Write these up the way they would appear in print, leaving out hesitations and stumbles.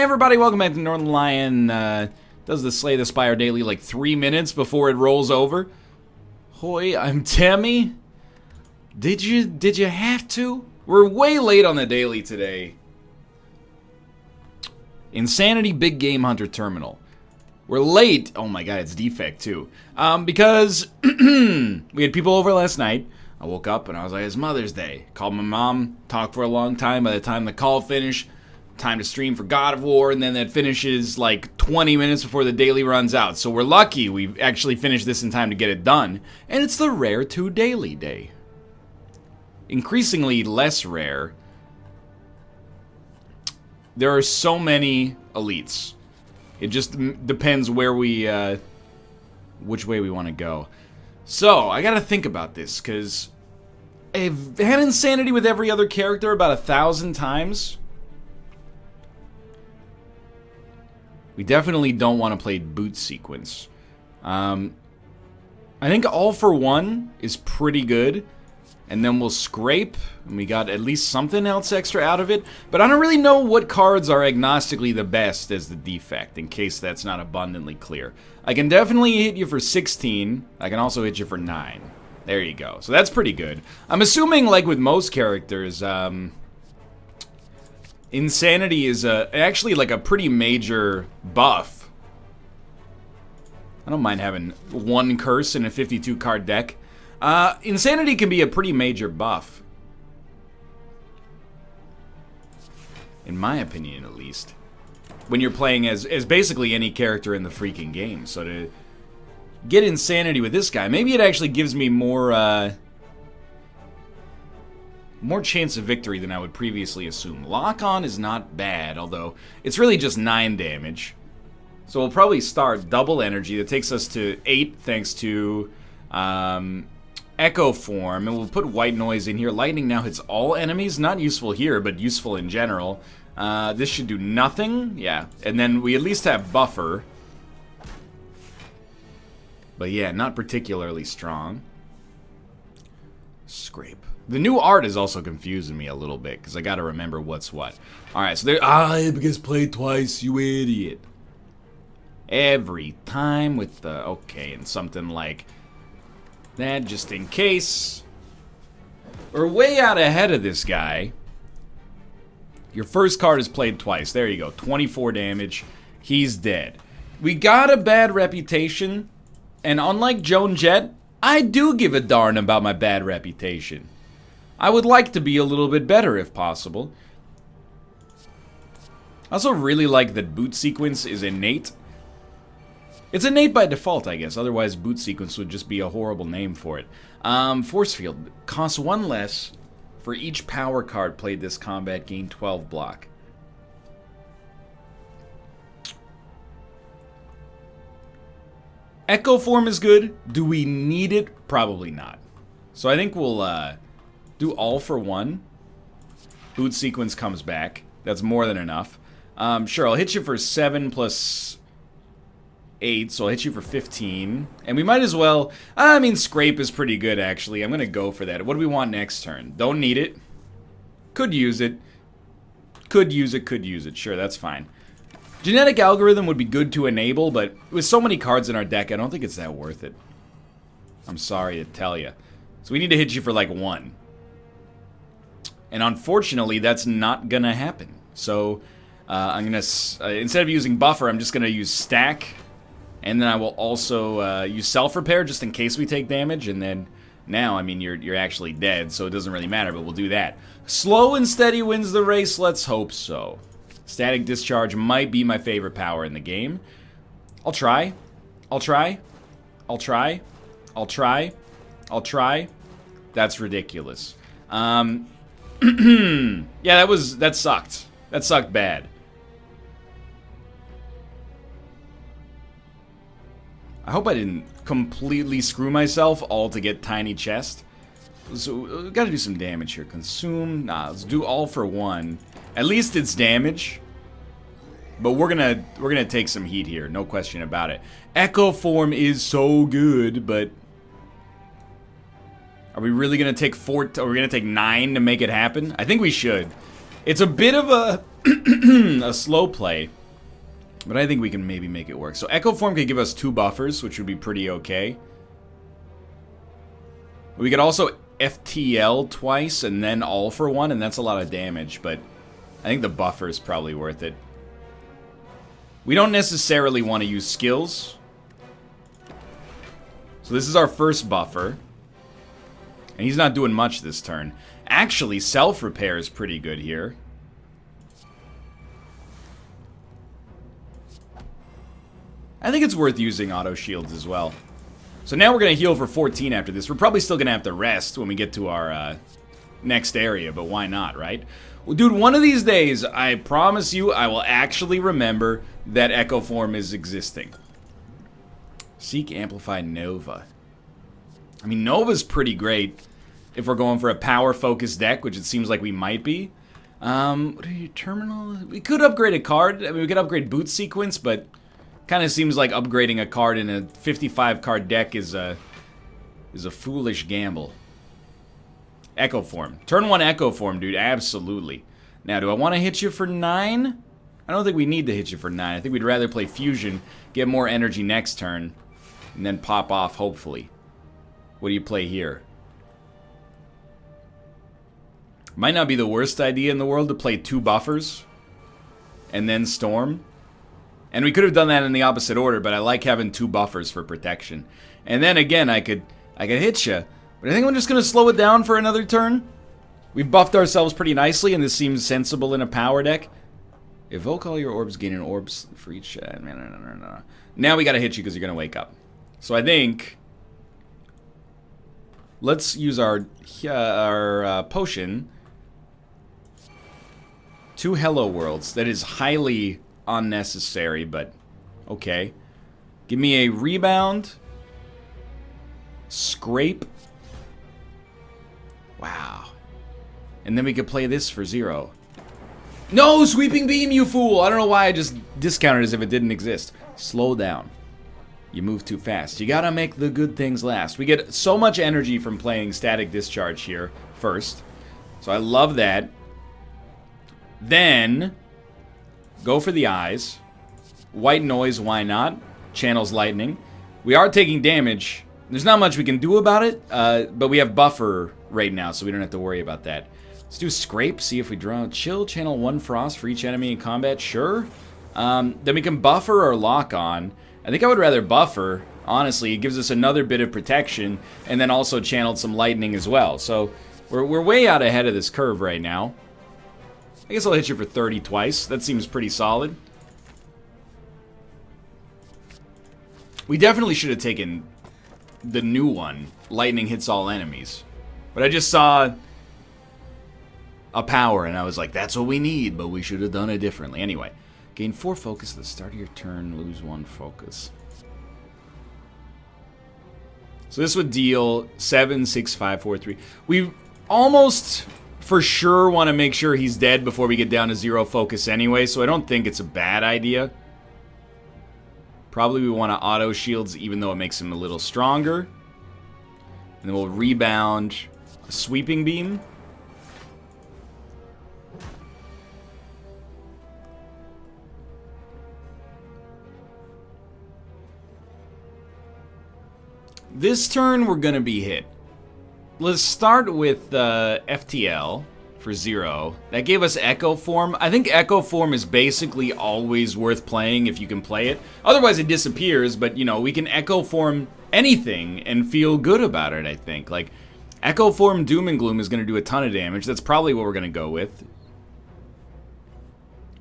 everybody, welcome back to Northernlion. Does the Slay the Spire daily like 3 minutes before it rolls over. Hoi, I'm Tammy. Did you have to? We're way late on the daily today. Insanity Big Game Hunter Terminal. We're late. Oh my god, it's defect too. Because we had people over last night. I woke up and I was like, it's Mother's Day. Called my mom, talked for a long time. By the time the call finished, time to stream for God of War, and then that finishes like 20 minutes before the daily runs out. So we're lucky we actually finished this in time to get it done. And it's the rare 2 daily day. Increasingly less rare. There are so many elites. It just depends where we, which way we want to go. So, I gotta think about this, because I've had Insanity with every other character about 1,000 times. We definitely don't want to play boot sequence. I think all for one is pretty good. And then we'll scrape, and we got at least something else extra out of it. But I don't really know what cards are agnostically the best as the defect, in case that's not abundantly clear. I can definitely hit you for 16. I can also hit you for 9. There you go. So that's pretty good. I'm assuming, like with most characters, Insanity is actually like a pretty major buff. I don't mind having 1 curse in a 52 card deck. Insanity can be a pretty major buff. In my opinion, at least. When you're playing as basically any character in the freaking game. So to get Insanity with this guy, maybe it actually gives me more chance of victory than I would previously assume. Lock-on is not bad, although it's really just 9 damage. So we'll probably start double energy. That takes us to 8 thanks to Echo Form, and we'll put white noise in here. Lightning now hits all enemies. Not useful here, but useful in general. This should do nothing. Yeah, and then we at least have buffer. But yeah, not particularly strong. Scrape. The new art is also confusing me a little bit, because I gotta remember what's what. Alright, so there. Because played twice, you idiot. Every time with the. Okay, and something like that, just in case. We're way out ahead of this guy. Your first card is played twice. There you go. 24 damage. He's dead. We got a bad reputation. And unlike Joan Jett, I do give a darn about my bad reputation. I would like to be a little bit better if possible. I also really like that boot sequence is innate. It's innate by default, I guess. Otherwise, boot sequence would just be a horrible name for it. Force field costs 1 less for each power card played this combat. Gain 12 block. Echo Form is good. Do we need it? Probably not. So I think we'll do all for 1. Boot sequence comes back. That's more than enough. Sure, I'll hit you for 7 plus 8, so I'll hit you for 15. And we might as well. I mean, scrape is pretty good, actually. I'm gonna go for that. What do we want next turn? Don't need it. Could use it. Could use it, could use it. Sure, that's fine. Genetic algorithm would be good to enable, but with so many cards in our deck, I don't think it's that worth it. I'm sorry to tell you. So we need to hit you for like 1. And unfortunately, that's not gonna happen. So I'm gonna, instead of using buffer, I'm just gonna use stack. And then I will also use self-repair just in case we take damage. And then now, I mean, you're actually dead, so it doesn't really matter, but we'll do that. Slow and steady wins the race. Let's hope so. Static Discharge might be my favorite power in the game. I'll try. I'll try. I'll try. I'll try. I'll try. That's ridiculous. Yeah, that sucked. That sucked bad. I hope I didn't completely screw myself all to get tiny chest. So we gotta do some damage here. Consume. Nah, let's do all for 1. At least it's damage. But we're gonna take some heat here, no question about it. Echo Form is so good, but are we really gonna take 4? Are we gonna take 9 to make it happen? I think we should. It's a bit of a a slow play. But I think we can maybe make it work. So Echo Form could give us 2 buffers, which would be pretty okay. We could also FTL twice and then all for 1, and that's a lot of damage, but I think the buffer is probably worth it. We don't necessarily want to use skills. So this is our first buffer. And he's not doing much this turn. Actually, self-repair is pretty good here. I think it's worth using auto shields as well. So now we're going to heal for 14 after this. We're probably still going to have to rest when we get to our next area, but why not, right? Well, dude, one of these days, I promise you, I will actually remember that Echo Form is existing. Seek Amplify Nova. I mean, Nova's pretty great if we're going for a power-focused deck, which it seems like we might be. What are you, Terminal? We could upgrade a card. I mean, we could upgrade Boot Sequence, but kind of seems like upgrading a card in a 55-card deck is a foolish gamble. Echo Form. Turn 1 Echo Form, dude. Absolutely. Now, do I want to hit you for 9? I don't think we need to hit you for 9. I think we'd rather play Fusion, get more energy next turn, and then pop off, hopefully. What do you play here? Might not be the worst idea in the world to play 2 buffers and then Storm. And we could have done that in the opposite order, but I like having 2 buffers for protection. And then again, I could hit you. But I think I'm just going to slow it down for another turn. We've buffed ourselves pretty nicely, and this seems sensible in a power deck. Evoke all your orbs, gain an orbs for each... no. Now we got to hit you because you're going to wake up. So I think... let's use our potion. 2 Hello Worlds. That is highly unnecessary, but okay. Give me a rebound. Scrape. Wow. And then we could play this for 0. No! Sweeping Beam, you fool! I don't know why I just discounted as if it didn't exist. Slow down. You move too fast. You gotta make the good things last. We get so much energy from playing Static Discharge here first. So I love that. Then, go for the eyes. White Noise, why not? Channels Lightning. We are taking damage. There's not much we can do about it, but we have buffer right now, so we don't have to worry about that. Let's do Scrape, see if we draw. Chill, channel 1 Frost for each enemy in combat, sure. Then we can buffer or lock on. I think I would rather buffer, honestly. It gives us another bit of protection, and then also channeled some lightning as well. So we're way out ahead of this curve right now. I guess I'll hit you for 30 twice. That seems pretty solid. We definitely should have taken the new one, Lightning Hits All Enemies. But I just saw a power, and I was like, that's what we need, but we should have done it differently. Anyway, gain 4 focus at the start of your turn, lose 1 focus. So this would deal 7, 6, 5, 4, 3. We almost for sure want to make sure he's dead before we get down to 0 focus anyway, so I don't think it's a bad idea. Probably we want to auto shields even though it makes him a little stronger. And then we'll rebound a Sweeping Beam. This turn we're going to be hit. Let's start with FTL for 0. That gave us Echo Form. I think Echo Form is basically always worth playing if you can play it. Otherwise it disappears, but you know, we can Echo Form anything and feel good about it, I think. Like, Echo Form Doom and Gloom is going to do a ton of damage. That's probably what we're going to go with.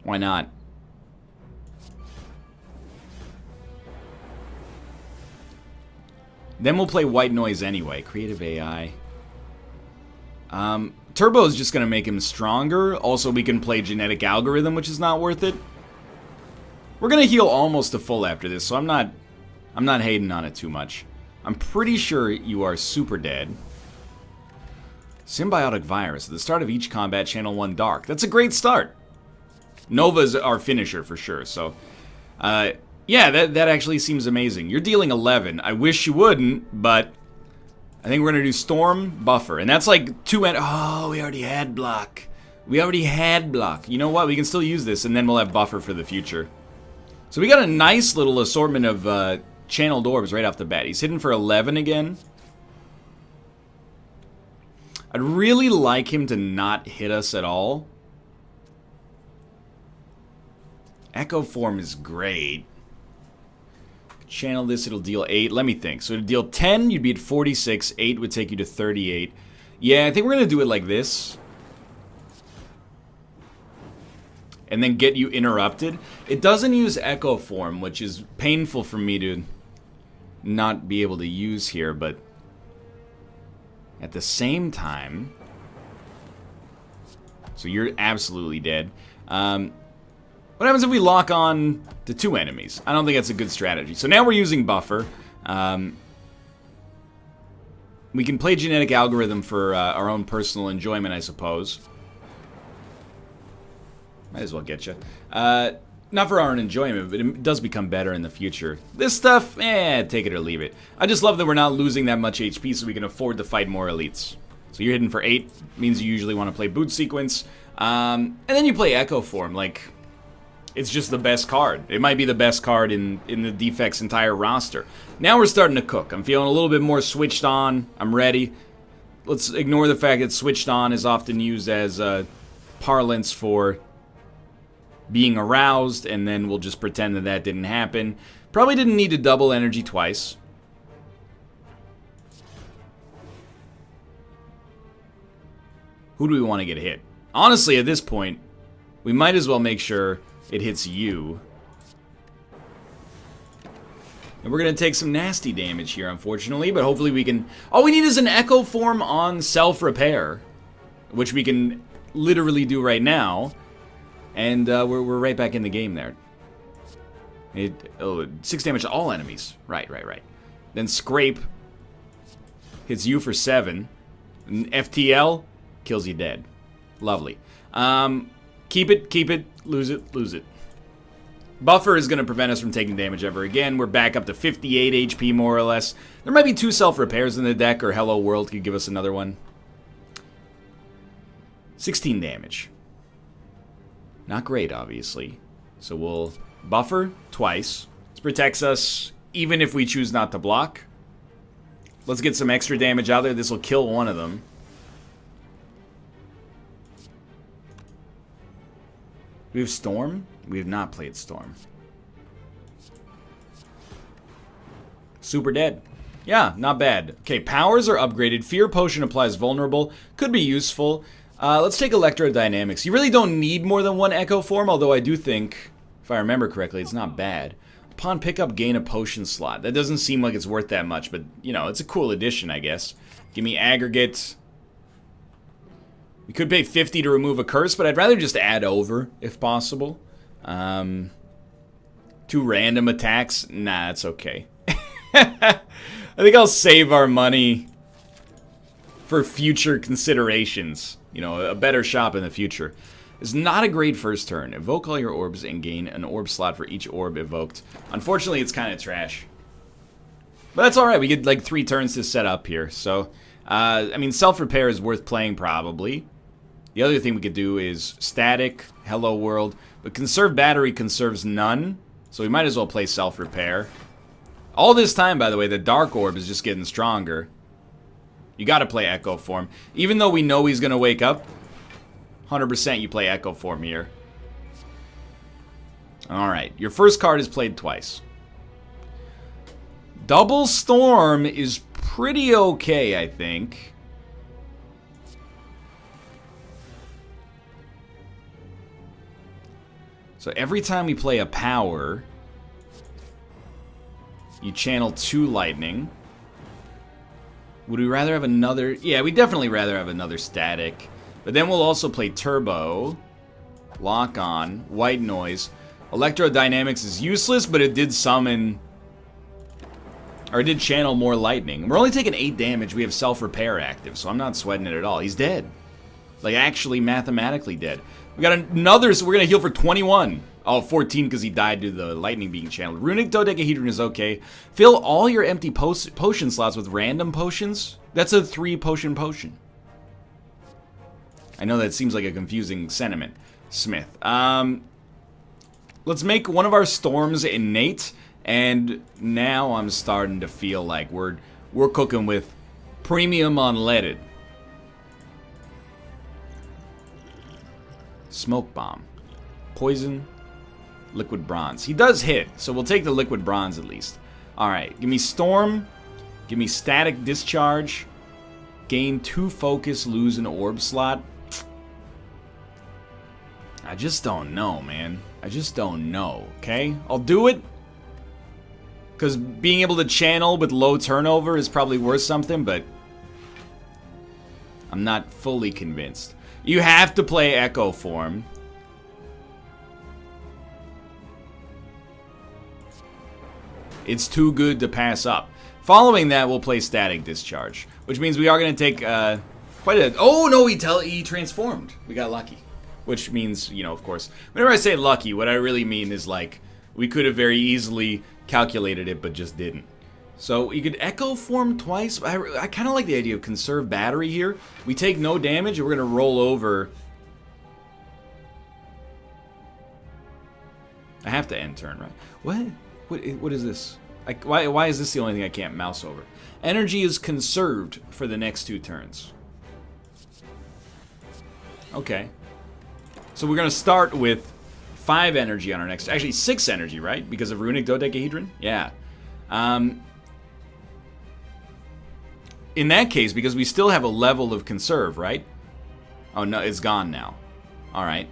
Why not? Then we'll play White Noise anyway. Creative AI. Turbo is just going to make him stronger. Also, we can play Genetic Algorithm, which is not worth it. We're going to heal almost to full after this, so I'm not hating on it too much. I'm pretty sure you are super dead. Symbiotic Virus. At the start of each combat, channel 1 Dark. That's a great start. Nova's our finisher for sure, so... yeah, that actually seems amazing. You're dealing 11. I wish you wouldn't, but I think we're going to do Storm, Buffer. And that's like 2... oh, we already had block. We already had block. You know what? We can still use this, and then we'll have buffer for the future. So we got a nice little assortment of channeled orbs right off the bat. He's hidden for 11 again. I'd really like him to not hit us at all. Echo form is great. Channel this, it'll deal 8. Let me think. So it'll deal 10, you'd be at 46. 8 would take you to 38. Yeah, I think we're going to do it like this. And then get you interrupted. It doesn't use echo form, which is painful for me to not be able to use here, but at the same time, so you're absolutely dead. What happens if we lock on to 2 enemies? I don't think that's a good strategy. So now we're using buffer. We can play genetic algorithm for our own personal enjoyment, I suppose. Might as well get you. Not for our own enjoyment, but it does become better in the future. This stuff, take it or leave it. I just love that we're not losing that much HP so we can afford to fight more elites. So you're hidden for 8, means you usually want to play boot sequence. And then you play echo form, like, it's just the best card. It might be the best card in the Defect's entire roster. Now we're starting to cook. I'm feeling a little bit more switched on. I'm ready. Let's ignore the fact that switched on is often used as parlance for being aroused, and then we'll just pretend that that didn't happen. Probably didn't need to double energy twice. Who do we want to get hit? Honestly, at this point, we might as well make sure it hits you. And we're going to take some nasty damage here, unfortunately, but hopefully we can... All we need is an echo form on self-repair, which we can literally do right now. And we're right back in the game there. 6 damage to all enemies. Right. Then Scrape hits you for 7. And FTL kills you dead. Lovely. Keep it. Lose it. Buffer is going to prevent us from taking damage ever again. We're back up to 58 HP, more or less. There might be 2 self-repairs in the deck, or Hello World could give us another one. 16 damage. Not great, obviously. So we'll buffer twice. This protects us even if we choose not to block. Let's get some extra damage out there. This will kill one of them. We have Storm? We have not played Storm. Super dead. Yeah, not bad. Okay, powers are upgraded. Fear Potion applies vulnerable. Could be useful. Let's take Electrodynamics. You really don't need more than 1 Echo Form, although I do think, if I remember correctly, it's not bad. Upon pickup, gain a potion slot. That doesn't seem like it's worth that much, but, you know, it's a cool addition, I guess. Give me Aggregate. We could pay 50 to remove a curse, but I'd rather just add over, if possible. 2 random attacks? Nah, it's okay. I think I'll save our money for future considerations. You know, a better shop in the future. It's not a great first turn. Evoke all your orbs and gain an orb slot for each orb evoked. Unfortunately, it's kind of trash. But that's alright. We get like 3 turns to set up here. So, I mean, self-repair is worth playing probably. The other thing we could do is static, Hello World. But conserve battery conserves none. So we might as well play self-repair. All this time, by the way, the Dark Orb is just getting stronger. You gotta play Echo Form. Even though we know he's gonna wake up, 100% you play Echo Form here. Alright, your first card is played twice. Double Storm is pretty okay, I think. So every time we play a power, you channel 2 lightning. Would we rather have another? Yeah, we'd definitely rather have another static. But then we'll also play turbo, lock on, white noise. Electrodynamics is useless, but it did summon, or it did channel more lightning. We're only taking 8 damage. We have self-repair active, so I'm not sweating it at all. He's dead. Like, actually mathematically dead. We got another, so we're going to heal for 21. Oh, 14 because he died due to the lightning being channeled. Runic Dodecahedron is okay. Fill all your empty potion slots with random potions. That's a 3 potion. I know that seems like a confusing sentiment. Smith. Let's make one of our storms innate, and now I'm starting to feel like we're cooking with premium unleaded. Smoke bomb. Poison. Liquid bronze. He does hit, so we'll take the liquid bronze at least. Alright, give me storm. Give me static discharge. Gain 2 focus, lose an orb slot. I just don't know, man. I just don't know, okay? I'll do it. Because being able to channel with low turnover is probably worth something, but I'm not fully convinced. You have to play Echo Form. It's too good to pass up. Following that, we'll play Static Discharge, which means we are going to take quite a... Oh, no, he transformed. We got lucky. Which means, you know, of course, whenever I say lucky, what I really mean is, like, we could have very easily calculated it, but just didn't. So, you could Echo Form twice. I kind of like the idea of Conserve Battery here. We take no damage, and we're going to roll over... I have to end turn, right? What is this? Why is this the only thing I can't mouse over? Energy is conserved for the next 2 turns. Okay. So we're going to start with 5 energy on our next... Actually, 6 energy, right? Because of Runic Dodecahedron? Yeah. In that case, because we still have a level of conserve, right? Oh, no, it's gone now. Alright.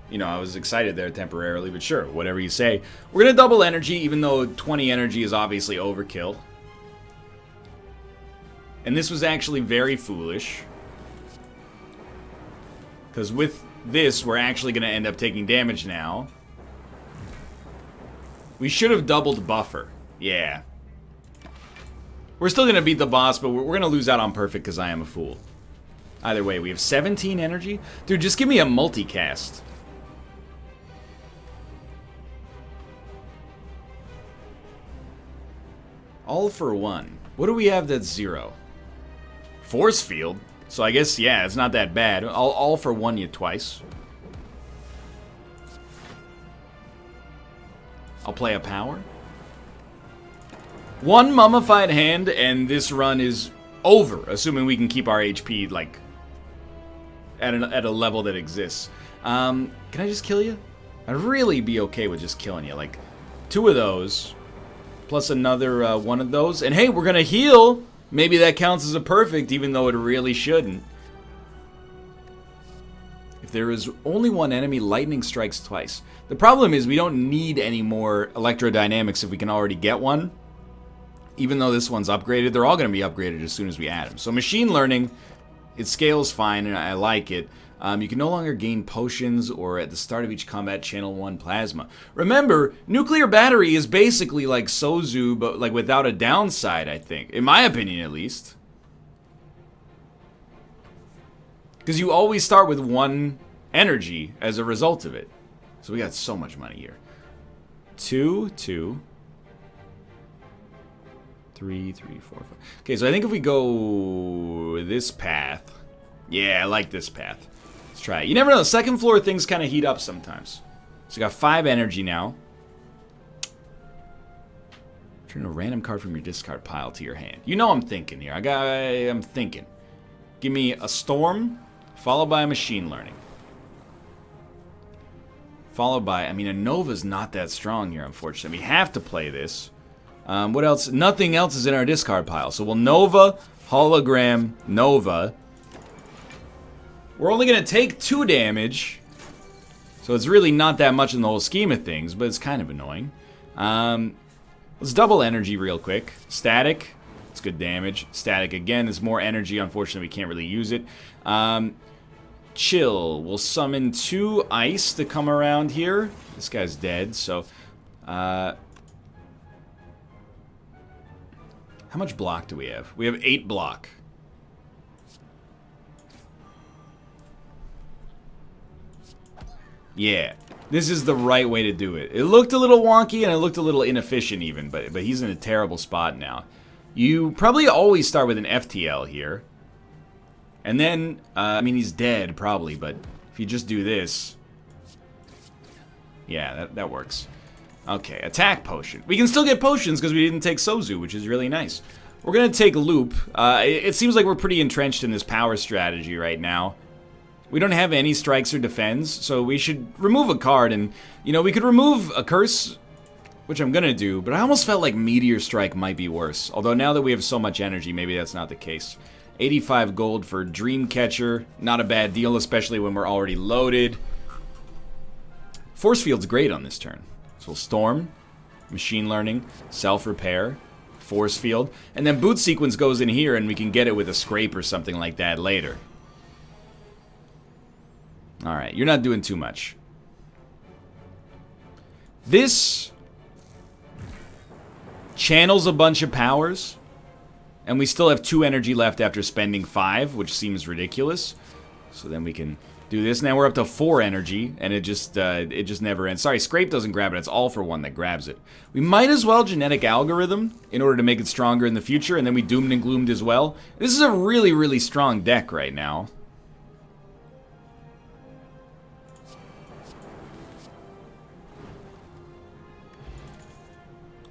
You know, I was excited there temporarily, but sure, whatever you say. We're going to double energy, even though 20 energy is obviously overkill. And this was actually very foolish. Because with this, we're actually going to end up taking damage now. We should have doubled buffer. Yeah. We're still going to beat the boss, but we're going to lose out on perfect because I am a fool. Either way, we have 17 energy. Dude, just give me a multicast. All for 1. What do we have that's 0? Force field. So I guess, yeah, it's not that bad. I'll all for 1 you twice. I'll play a power. 1 mummified hand, and this run is over, assuming we can keep our HP, like, at a level that exists. Can I just kill you? I'd really be okay with just killing you. Like, 2 of those, plus another 1 of those. And hey, we're going to heal. Maybe that counts as a perfect, even though it really shouldn't. If there is only 1 enemy, lightning strikes twice. The problem is we don't need any more electrodynamics if we can already get one. Even though this one's upgraded, they're all going to be upgraded as soon as we add them. So machine learning, it scales fine, and I like it. You can no longer gain potions or at the start of each combat channel 1 plasma. Remember, nuclear battery is basically like Sozu, but like without a downside, I think. In my opinion, at least. Because you always start with 1 energy as a result of it. So we got so much money here. 2, 2. 3, 3, 4, 5. Okay, so I think if we go this path... Yeah, I like this path. Let's try it. You never know, the second floor things kind of heat up sometimes. So we got 5 energy now. Turn a random card from your discard pile to your hand. You know I'm thinking here. I'm thinking. Give me a storm, followed by a machine learning. Followed by... I mean, a Nova's not that strong here, unfortunately. We have to play this. What else? Nothing else is in our discard pile. So we'll Nova, Hologram, Nova. We're only going to take 2 damage. So it's really not that much in the whole scheme of things, but it's kind of annoying. Let's double energy real quick. Static. It's good damage. Static again is more energy. Unfortunately, we can't really use it. Chill. We'll summon 2 ice to come around here. This guy's dead, so... How much block do we have? We have 8 block. Yeah. This is the right way to do it. It looked a little wonky and it looked a little inefficient even, but he's in a terrible spot now. You probably always start with an FTL here. And then, I mean, he's dead, probably, but if you just do this... Yeah, that works. Okay, attack potion. We can still get potions because we didn't take Sozu, which is really nice. We're going to take Loop. It seems like we're pretty entrenched in this power strategy right now. We don't have any strikes or defends, so we should remove a card. And, you know, we could remove a curse, which I'm going to do, but I almost felt like Meteor Strike might be worse. Although now that we have so much energy, maybe that's not the case. 85 gold for Dreamcatcher. Not a bad deal, especially when we're already loaded. Force Field's great on this turn. So we'll Storm, Machine Learning, Self-Repair, Force Field, and then Boot Sequence goes in here and we can get it with a Scrape or something like that later. Alright, you're not doing too much. This channels a bunch of powers, and we still have 2 energy left after spending 5, which seems ridiculous. So then we can do this. Now we're up to 4 energy, and it just never ends. Sorry, Scrape doesn't grab it. It's all for 1 that grabs it. We might as well Genetic Algorithm in order to make it stronger in the future, and then we Doomed and Gloomed as well. This is a really, really strong deck right now.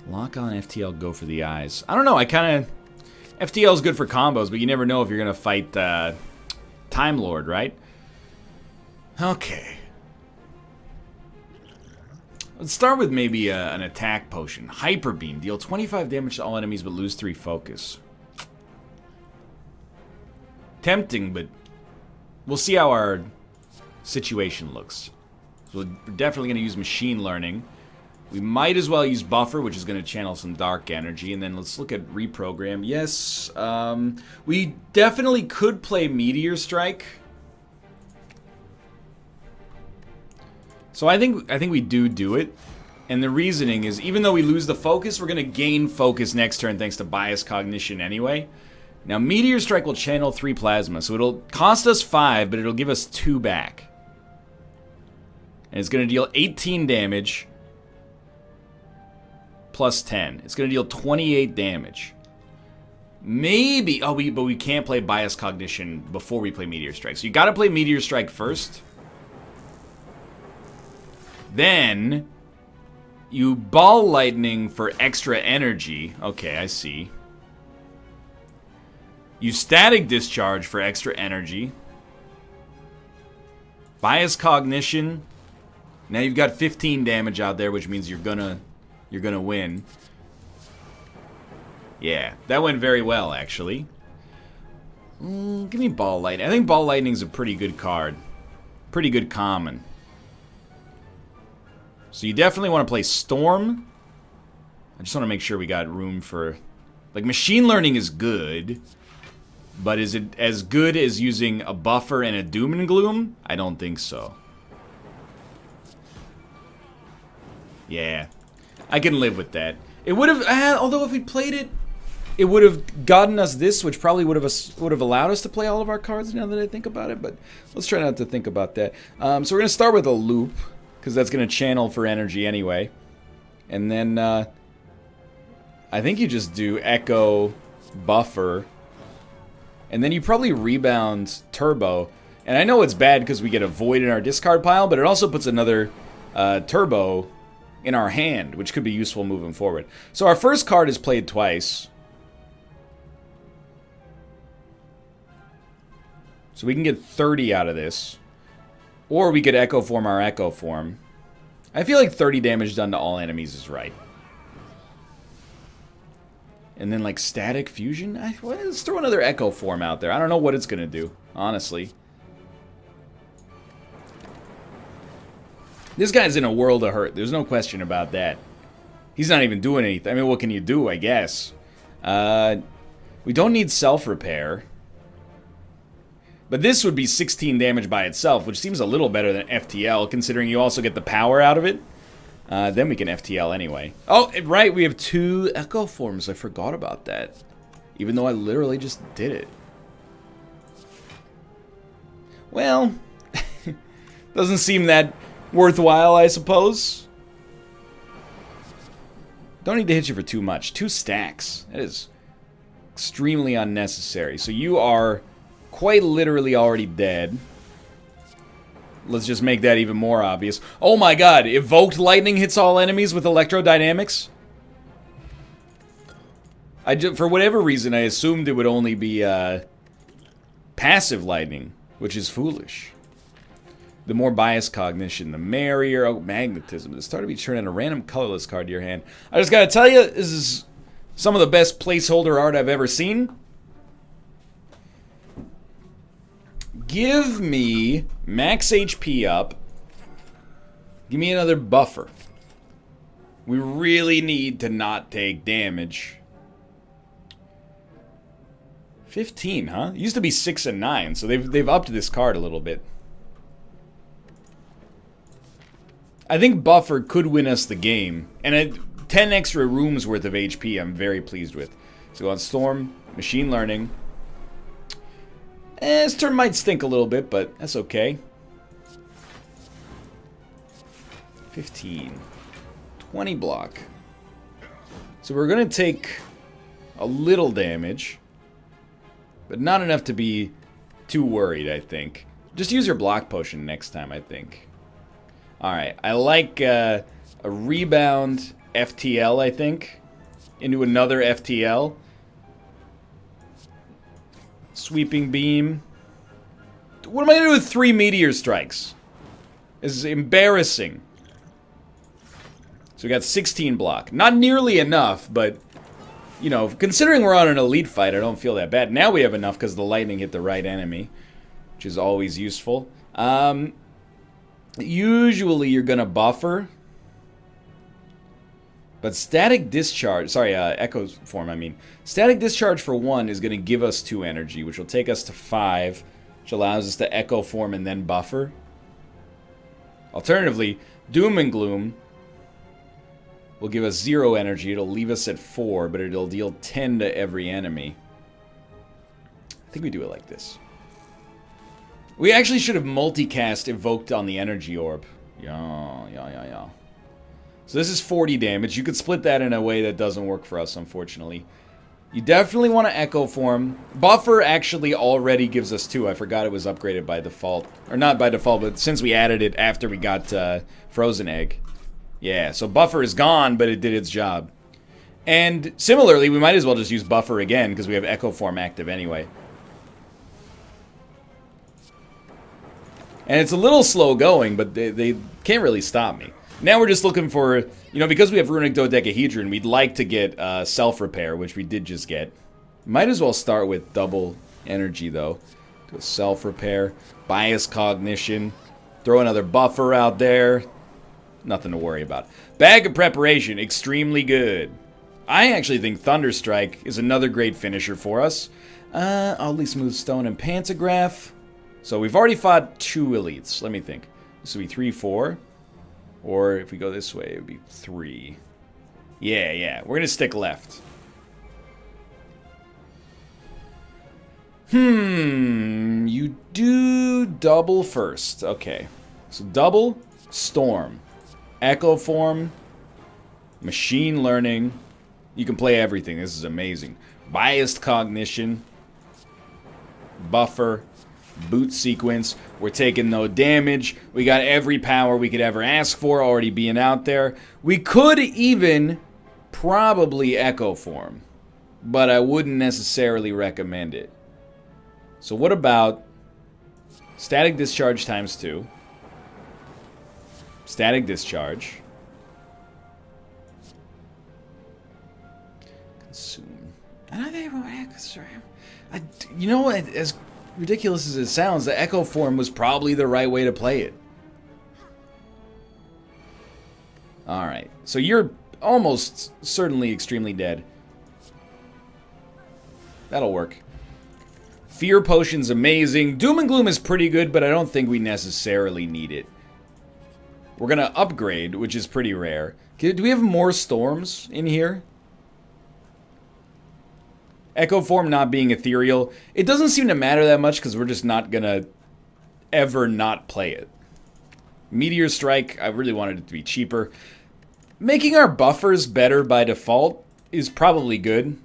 Lock on FTL, go for the eyes. I don't know, I kind of... FTL is good for combos, but you never know if you're going to fight Time Lord, right? Okay. Let's start with maybe an attack potion. Hyper Beam. Deal 25 damage to all enemies, but lose 3 focus. Tempting, but we'll see how our situation looks. So we're definitely going to use Machine Learning. We might as well use Buffer, which is going to channel some dark energy. And then let's look at Reprogram. Yes, we definitely could play Meteor Strike. So I think we do it. And the reasoning is, even though we lose the focus, we're going to gain focus next turn thanks to Bias Cognition anyway. Now, Meteor Strike will channel 3 plasma. So it'll cost us 5, but it'll give us 2 back. And it's going to deal 18 damage. Plus 10. It's going to deal 28 damage. Maybe... Oh, but we can't play Bias Cognition before we play Meteor Strike. So you got to play Meteor Strike first. Then you Ball Lightning for extra energy. Okay, I see. You Static Discharge for extra energy. Bias Cognition. Now you've got 15 damage out there, which means you're gonna win. Yeah, that went very well, actually. Give me Ball Lightning. I think Ball Lightning's a pretty good card. Pretty good common. So you definitely want to play Storm. I just want to make sure we got room for... Like, Machine Learning is good. But is it as good as using a Buffer and a Doom and Gloom? I don't think so. Yeah. I can live with that. It would have, although if we played it, it would have gotten us this, which probably would have allowed us to play all of our cards now that I think about it, but let's try not to think about that. So we're going to start with a Loop, because that's going to channel for energy anyway. And then, I think you just do Echo, Buffer, and then you probably Rebound Turbo. And I know it's bad because we get a Void in our discard pile, but it also puts another Turbo in our hand, which could be useful moving forward. So our first card is played twice. So we can get 30 out of this. Or we could Echo Form our Echo Form. I feel like 30 damage done to all enemies is right. And then like Static Fusion? Let's throw another Echo Form out there. I don't know what it's going to do, honestly. This guy's in a world of hurt. There's no question about that. He's not even doing anything. I mean, what can you do, I guess? We don't need Self-Repair. But this would be 16 damage by itself, which seems a little better than FTL, considering you also get the power out of it. Then we can FTL anyway. Oh, right, we have 2 Echo Forms. I forgot about that. Even though I literally just did it. Well, doesn't seem that worthwhile, I suppose. Don't need to hit you for too much. 2 stacks. That is extremely unnecessary. So you are quite literally already dead. Let's just make that even more obvious. Oh my god, evoked lightning hits all enemies with electrodynamics? For whatever reason, I assumed it would only be passive lightning, which is foolish. The more biased cognition, the merrier. Oh, magnetism. At the start of each turn, add a random colorless card to your hand. I just gotta tell you, this is some of the best placeholder art I've ever seen. Give me max HP up. Give me another buffer. We really need to not take damage. 15, huh? It used to be 6 and 9, so they've upped this card a little bit. I think buffer could win us the game, and 10 extra rooms worth of HP I'm very pleased with. So go on Storm, Machine Learning. This turn might stink a little bit, but that's okay. 15. 20 block. So we're going to take a little damage, but not enough to be too worried, I think. Just use your block potion next time, I think. Alright, I like a rebound FTL, I think, into another FTL. Sweeping beam. What am I going to do with 3 meteor strikes? This is embarrassing. So we got 16 block. Not nearly enough, but, you know, considering we're on an elite fight, I don't feel that bad. Now we have enough because the lightning hit the right enemy, which is always useful. Usually you're going to buffer. But static discharge, sorry, echo form, I mean. Static discharge for 1 is going to give us 2 energy, which will take us to 5, which allows us to echo form and then buffer. Alternatively, Doom and Gloom will give us 0 energy. It'll leave us at 4, but it'll deal 10 to every enemy. I think we do it like this. We actually should have multicast evoked on the energy orb. Yeah. So this is 40 damage. You could split that in a way that doesn't work for us, unfortunately. You definitely want to echo form. Buffer actually already gives us 2. I forgot it was upgraded by default. Or not by default, but since we added it after we got Frozen Egg. Yeah, so buffer is gone, but it did its job. And similarly, we might as well just use buffer again, because we have echo form active anyway. And it's a little slow going, but they can't really stop me. Now we're just looking for, you know, because we have Runic Dodecahedron, we'd like to get Self-Repair, which we did just get. Might as well start with double energy, though. Do a Self-Repair, Bias Cognition, throw another buffer out there. Nothing to worry about. Bag of Preparation, extremely good. I actually think Thunderstrike is another great finisher for us. Oddly Smooth Stone and Pantograph. So we've already fought 2 elites. Let me think. This would be 3, 4. Or if we go this way, it would be 3. Yeah. We're going to stick left. You do double first. Okay. So double, Storm. Echo Form. Machine Learning. You can play everything. This is amazing. Biased Cognition. Buffer. Boot sequence. We're taking no damage. We got every power we could ever ask for already being out there. We could even probably echo form, but I wouldn't necessarily recommend it. So what about static discharge times 2? Static discharge. Consume. You know what? As ridiculous as it sounds, the echo form was probably the right way to play it. Alright, so you're almost certainly extremely dead. That'll work. Fear Potion's amazing. Doom and Gloom is pretty good, but I don't think we necessarily need it. We're gonna upgrade, which is pretty rare. Do we have more storms in here? Echo form not being ethereal. It doesn't seem to matter that much because we're just not gonna ever not play it. Meteor Strike, I really wanted it to be cheaper. Making our buffers better by default is probably good.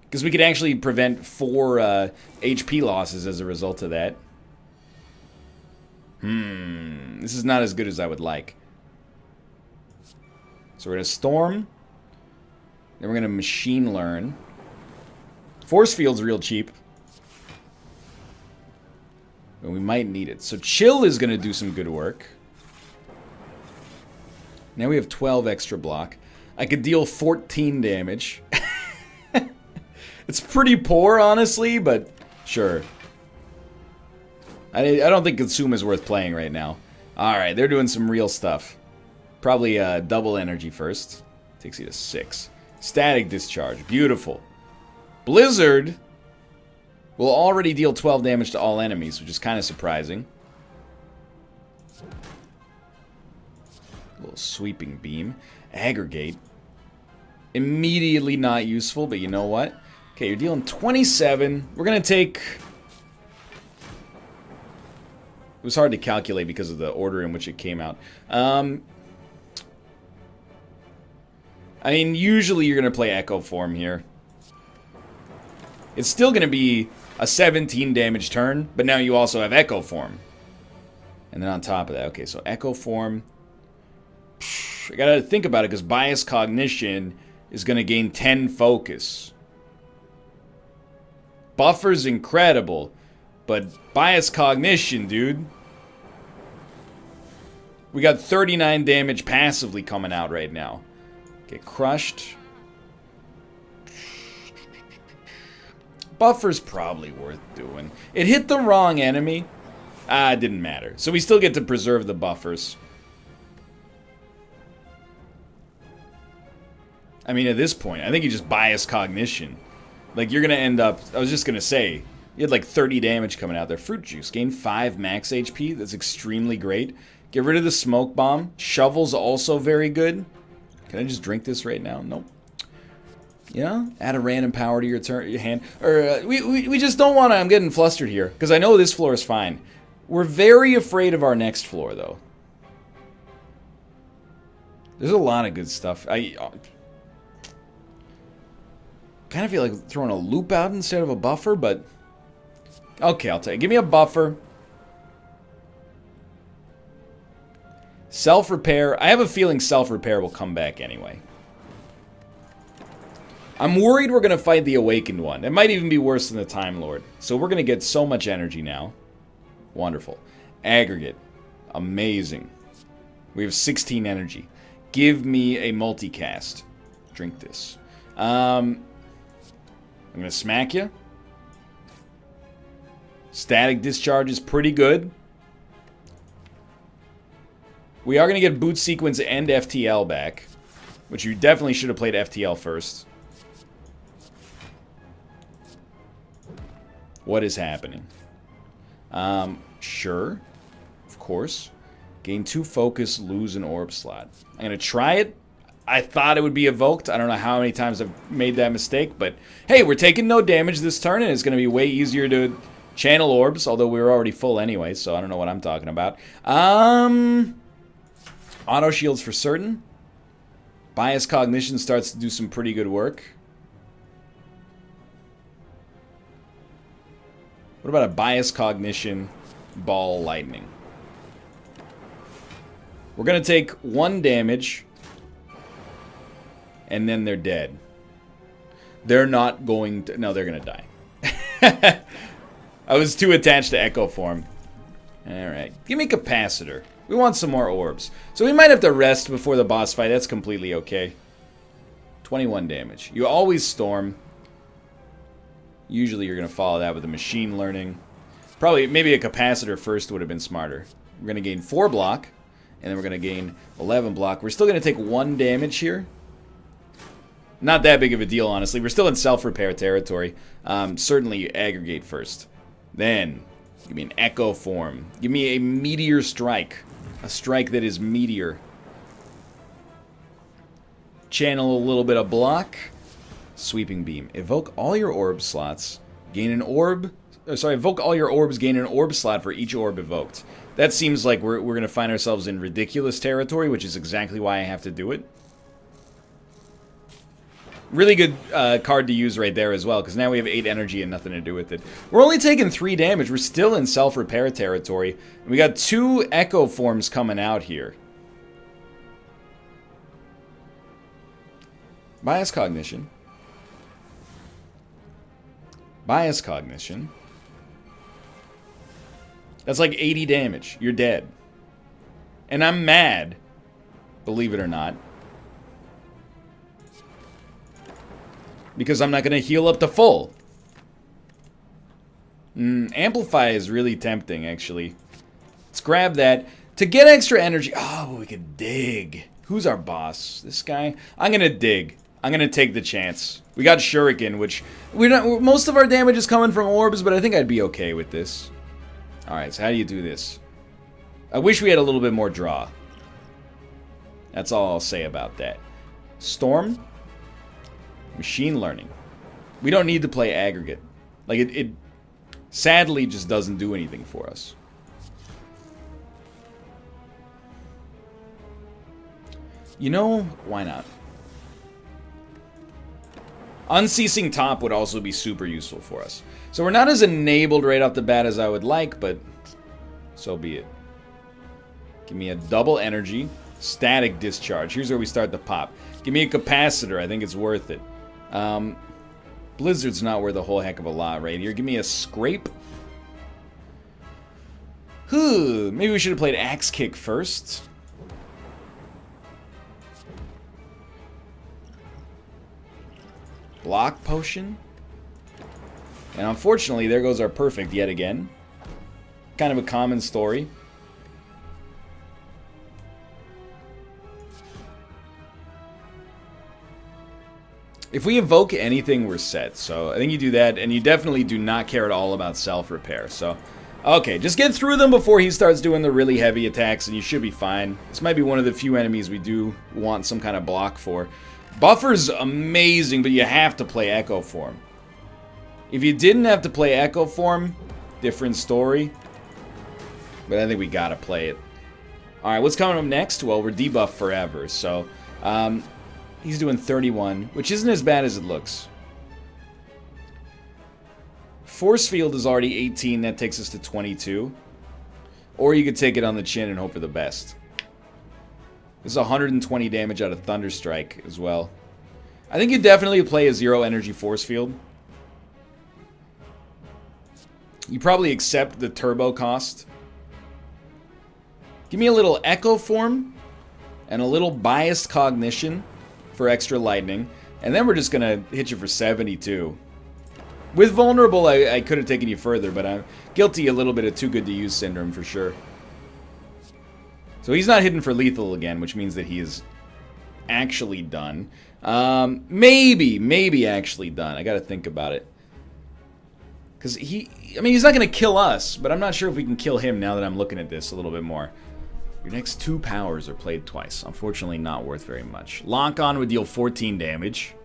Because we could actually prevent 4 HP losses as a result of that. This is not as good as I would like. So we're going to Storm. Then we're going to Machine Learn. Force Field's real cheap. But we might need it. So Chill is going to do some good work. Now we have 12 extra block. I could deal 14 damage. It's pretty poor, honestly, but sure. I don't think Consume is worth playing right now. Alright, they're doing some real stuff. Probably double energy first. Takes you to 6. Static Discharge. Beautiful. Blizzard will already deal 12 damage to all enemies, which is kind of surprising. A little Sweeping Beam. Aggregate. Immediately not useful, but you know what? Okay, you're dealing 27. We're going to take... It was hard to calculate because of the order in which it came out. I mean, usually you're going to play Echo Form here. It's still going to be a 17 damage turn, but now you also have Echo Form. And then on top of that, okay, so Echo Form. I got to think about it because Bias Cognition is going to gain 10 focus. Buffer's incredible, but Bias Cognition, dude. We got 39 damage passively coming out right now. Get crushed. Buffer's probably worth doing. It hit the wrong enemy. It didn't matter. So we still get to preserve the buffers. I mean, at this point, I think you just Bias Cognition. Like, you're going to end up... I was just going to say, you had like 30 damage coming out there. Fruit Juice, gain 5 max HP. That's extremely great. Get rid of the Smoke Bomb. Shovel's also very good. Can I just drink this right now? Nope. Yeah? Add a random power to your hand. Or, we just don't want to... I'm getting flustered here. Because I know this floor is fine. We're very afraid of our next floor, though. There's a lot of good stuff. Kind of feel like throwing a loop out instead of a buffer, but... Okay, I'll take it. Give me a buffer. Self-repair. I have a feeling self-repair will come back anyway. I'm worried we're going to fight the Awakened one. It might even be worse than the Time Lord. So we're going to get so much energy now. Wonderful. Aggregate. Amazing. We have 16 energy. Give me a multicast. Drink this. I'm going to smack you. Static Discharge is pretty good. We are going to get Boot Sequence and FTL back, which you definitely should have played FTL first. What is happening? Sure. Of course. Gain 2 focus, lose an orb slot. I'm going to try it. I thought it would be evoked. I don't know how many times I've made that mistake, but hey, we're taking no damage this turn, and it's going to be way easier to channel orbs, although we were already full anyway, so I don't know what I'm talking about. Auto shields for certain. Bias Cognition starts to do some pretty good work. What about a Bias Cognition Ball Lightning? We're going to take 1 damage, and then they're dead. They're not going to... No, they're going to die. I was too attached to Echo Form. Alright. Give me Capacitor. We want some more orbs. So we might have to rest before the boss fight. That's completely okay. 21 damage. You always Storm. Usually you're going to follow that with a Machine Learning. Probably, maybe a Capacitor first would have been smarter. We're going to gain 4 block. And then we're going to gain 11 block. We're still going to take 1 damage here. Not that big of a deal, honestly. We're still in self-repair territory. Certainly aggregate first. Then, give me an Echo Form. Give me a Meteor Strike. A strike that is Meteor. Channel a little bit of block. Sweeping Beam. Evoke all your orb slots. Gain an orb. Evoke all your orbs. Gain an orb slot for each orb evoked. That seems like we're going to find ourselves in ridiculous territory, which is exactly why I have to do it. Really good card to use right there as well, because now we have 8 energy and nothing to do with it. We're only taking 3 damage. We're still in self-repair territory. We got 2 echo forms coming out here. Bias cognition. Bias cognition. That's like 80 damage. You're dead. And I'm mad, believe it or not, because I'm not going to heal up to full. Amplify is really tempting, actually. Let's grab that. To get extra energy... Oh, we could dig. Who's our boss? This guy? I'm going to dig. I'm going to take the chance. We got Shuriken, which... most of our damage is coming from orbs, but I think I'd be okay with this. Alright, so how do you do this? I wish we had a little bit more draw. That's all I'll say about that. Storm. Machine learning. We don't need to play aggregate. Like, it sadly just doesn't do anything for us. You know, why not? Unceasing Top would also be super useful for us. So we're not as enabled right off the bat as I would like, but so be it. Give me a double energy. Static discharge. Here's where we start the pop. Give me a capacitor. I think it's worth it. Blizzard's not worth a whole heck of a lot right here. Give me a scrape. Maybe we should have played Axe Kick first. Block potion. And unfortunately, there goes our perfect yet again. Kind of a common story. If we evoke anything, we're set. So I think you do that, and you definitely do not care at all about self-repair. So, okay, just get through them before he starts doing the really heavy attacks, and you should be fine. This might be one of the few enemies we do want some kind of block for. Buffer's amazing, but you have to play Echo Form. If you didn't have to play Echo Form, different story. But I think we gotta play it. Alright, what's coming up next? Well, we're debuffed forever, so... he's doing 31, which isn't as bad as it looks. Force Field is already 18, that takes us to 22. Or you could take it on the chin and hope for the best. This is 120 damage out of Thunderstrike as well. I think you definitely play a 0 energy Force Field. You probably accept the turbo cost. Give me a little Echo Form and a little Biased Cognition for extra lightning, and then we're just gonna hit you for 72. With Vulnerable, I could have taken you further, but I'm guilty a little bit of Too Good to Use syndrome for sure. So he's not hitting for lethal again, which means that he is actually done. Maybe actually done. I gotta think about it. Because I mean, he's not gonna kill us, but I'm not sure if we can kill him now that I'm looking at this a little bit more. Your next 2 powers are played twice. Unfortunately, not worth very much. Lock On would deal 14 damage.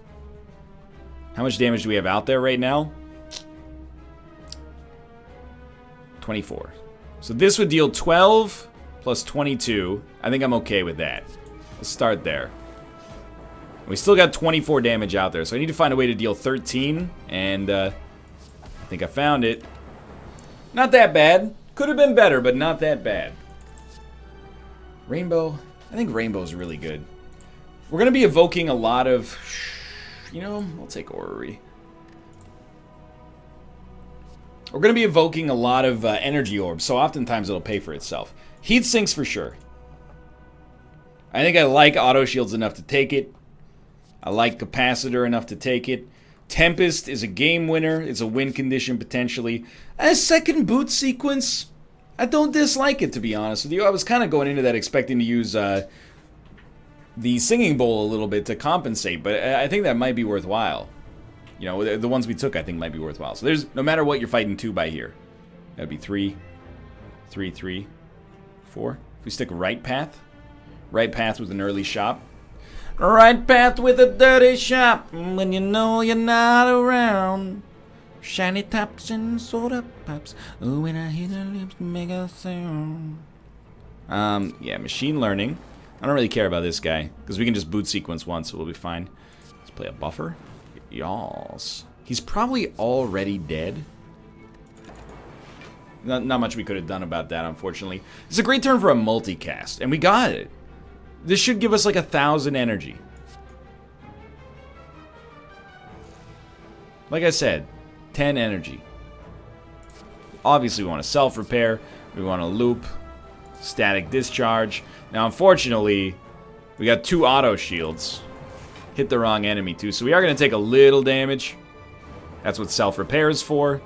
How much damage do we have out there right now? 24. So this would deal 12 plus 22. I think I'm okay with that. Let's start there. We still got 24 damage out there, so I need to find a way to deal 13, and I think I found it. Not that bad. Could have been better, but not that bad. Rainbow. I think Rainbow's really good. We're going to be evoking a lot of... You know, I'll take Orrery. We're going to be evoking a lot of energy orbs, so oftentimes it'll pay for itself. Heat sinks for sure. I think I like auto shields enough to take it. I like capacitor enough to take it. Tempest is a game winner. It's a win condition potentially. A second boot sequence, I don't dislike it, to be honest with you. I was kind of going into that expecting to use the Singing Bowl a little bit to compensate, but I think that might be worthwhile. You know, the ones we took I think might be worthwhile. So there's, no matter what, you're fighting 2 by here. That'd be 3, 3, 3, 4. If we stick Right Path. Right Path with an early shop. Right path with a dirty shop when you know you're not around. Shiny tops and soda pops. Oh, when I hear the lips make a sound. Yeah, machine learning. I don't really care about this guy because we can just boot sequence once, so we'll be fine. Let's Play a buffer. Yalls. He's probably already dead. Not much we could have done about that, unfortunately. It's a great turn for a multicast, and we got it. This should give us like 1,000 energy. Like I said, 10 energy. Obviously, we want to self-repair. We want to loop. Static discharge. Now, unfortunately, we got 2 auto shields. Hit the wrong enemy, too. So we are going to take a little damage. That's what self-repair is for.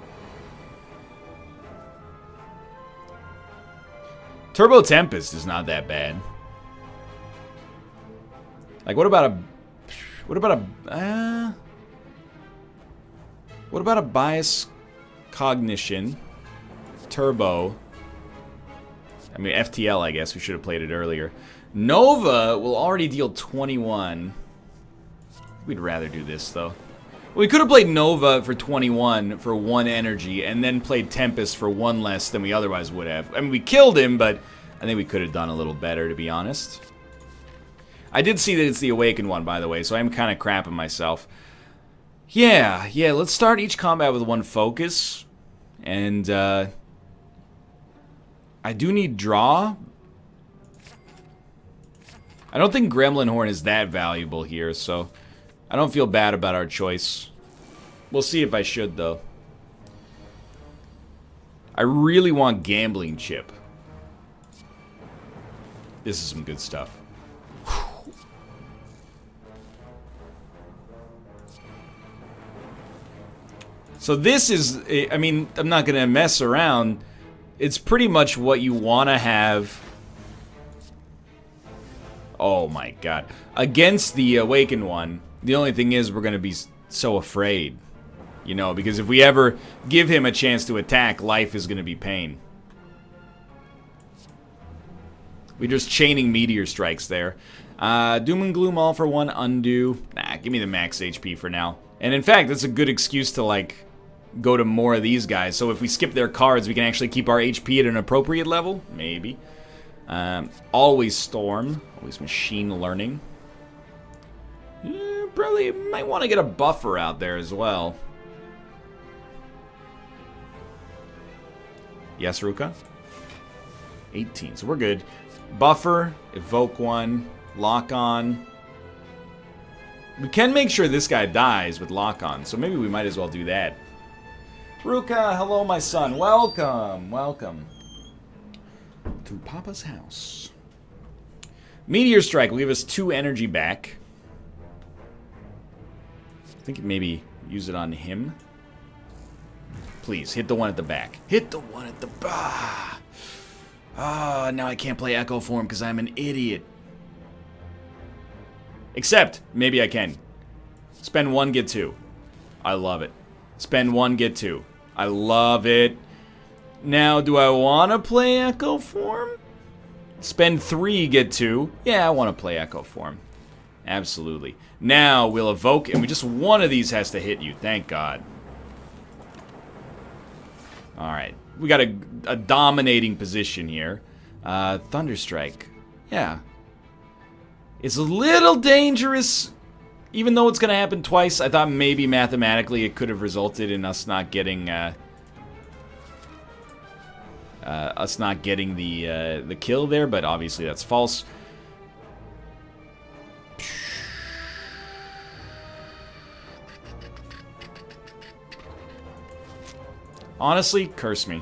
Turbo Tempest is not that bad. Like, what about a bias cognition? Turbo. I mean, FTL, I guess. We should have played it earlier. Nova will already deal 21. We'd rather do this, though. We could have played Nova for 21 for 1 energy, and then played Tempest for 1 less than we otherwise would have. I mean, we killed him, but I think we could have done a little better, to be honest. I did see that it's the Awakened one, by the way, so I'm kind of crapping myself. Yeah, let's start each combat with 1 focus. And, I do need draw. I don't think Gremlin Horn is that valuable here, so I don't feel bad about our choice. We'll see if I should, though. I really want Gambling Chip. This is some good stuff. So this is, I mean, I'm not going to mess around. It's pretty much what you want to have. Oh my god. Against the Awakened one, the only thing is we're going to be so afraid. You know, because if we ever give him a chance to attack, life is going to be pain. We're just chaining Meteor Strikes there. Doom and Gloom all for 1 undo. Nah, give me the max HP for now. And in fact, that's a good excuse to, like, go to more of these guys. So if we skip their cards, we can actually keep our HP at an appropriate level. Maybe. Always Storm. Always Machine Learning. Probably might want to get a buffer out there as well. Yes, Ruka? 18, so we're good. Buffer, evoke 1, lock on. We can make sure this guy dies with lock on, so maybe we might as well do that. Ruka, hello my son. Welcome, welcome to Papa's house. Meteor Strike will give us 2 energy back. I think maybe use it on him. Please, hit the one at the back. Hit the one at the back. Ah, now I can't play Echo Form because I'm an idiot. Except, maybe I can. Spend 1, get 2. I love it. Spend 1, get 2. I love it. Now, do I want to play Echo Form? Spend 3, get 2. Yeah, I want to play Echo Form. Absolutely. Now, we'll evoke, and just 1 of these has to hit you. Thank God. Alright. We got a dominating position here. Thunderstrike. Yeah. It's a little dangerous, even though it's going to happen twice. I thought maybe mathematically it could have resulted in us not getting the kill there, but obviously that's false. Honestly, curse me.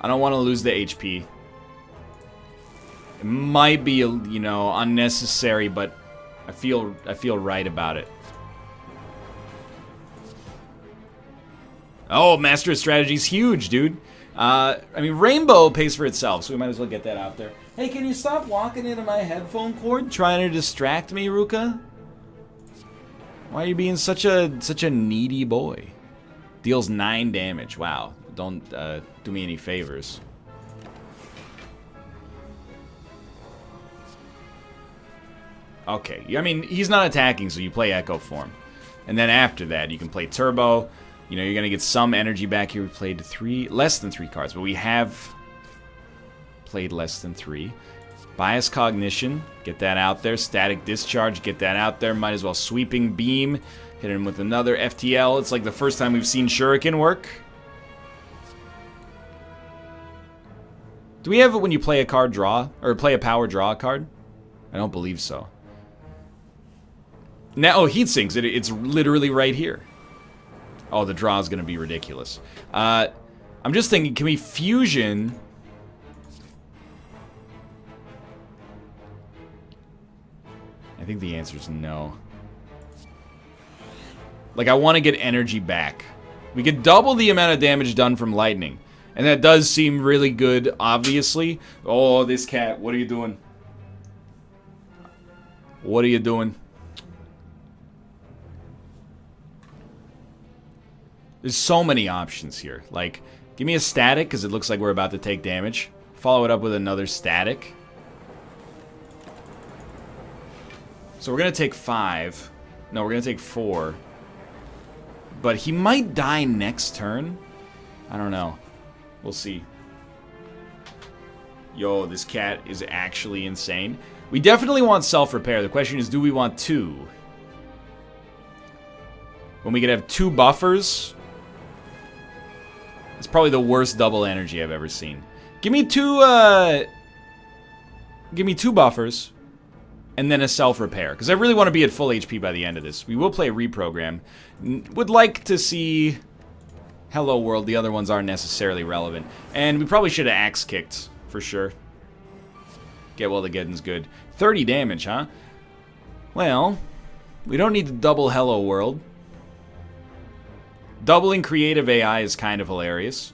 I don't want to lose the HP. It might be, you know, unnecessary, but I feel right about it. Oh, Master of Strategy's huge, dude. I mean, Rainbow pays for itself, so we might as well get that out there. Hey, can you stop walking into my headphone cord, trying to distract me, Ruka? Why are you being such a needy boy? Deals 9 damage. Wow. Don't do me any favors. Okay. I mean, he's not attacking, so you play Echo Form. And then after that, you can play Turbo. You know, you're going to get some energy back here. We played less than 3 cards, but we have played less than 3. Bias Cognition, get that out there. Static Discharge, get that out there. Might as well Sweeping Beam, hit him with another FTL. It's like the first time we've seen Shuriken work. Do we have it when you play a card draw? Or play a power draw card? I don't believe so. Now, oh, Heat Sinks, it's literally right here. Oh, the draw is going to be ridiculous. I'm just thinking, can we fusion... I think the answer is no. Like, I want to get energy back. We could double the amount of damage done from lightning. And that does seem really good, obviously. Oh, this cat, what are you doing? What are you doing? There's so many options here. Like, give me a static, because it looks like we're about to take damage. Follow it up with another static. So we're going to take 5. No, we're going to take 4. But he might die next turn. I don't know. We'll see. Yo, this cat is actually insane. We definitely want self-repair. The question is, do we want 2? When we could have 2 buffers... It's probably the worst double energy I've ever seen. Give me 2, give me 2 buffers. And then a self-repair. Because I really want to be at full HP by the end of this. We will play Reprogram. Would like to see... Hello World. The other ones aren't necessarily relevant. And we probably should have Axe Kicked. For sure. Get well, the getting's good. 30 damage, huh? Well... We don't need to double Hello World. Doubling Creative AI is kind of hilarious.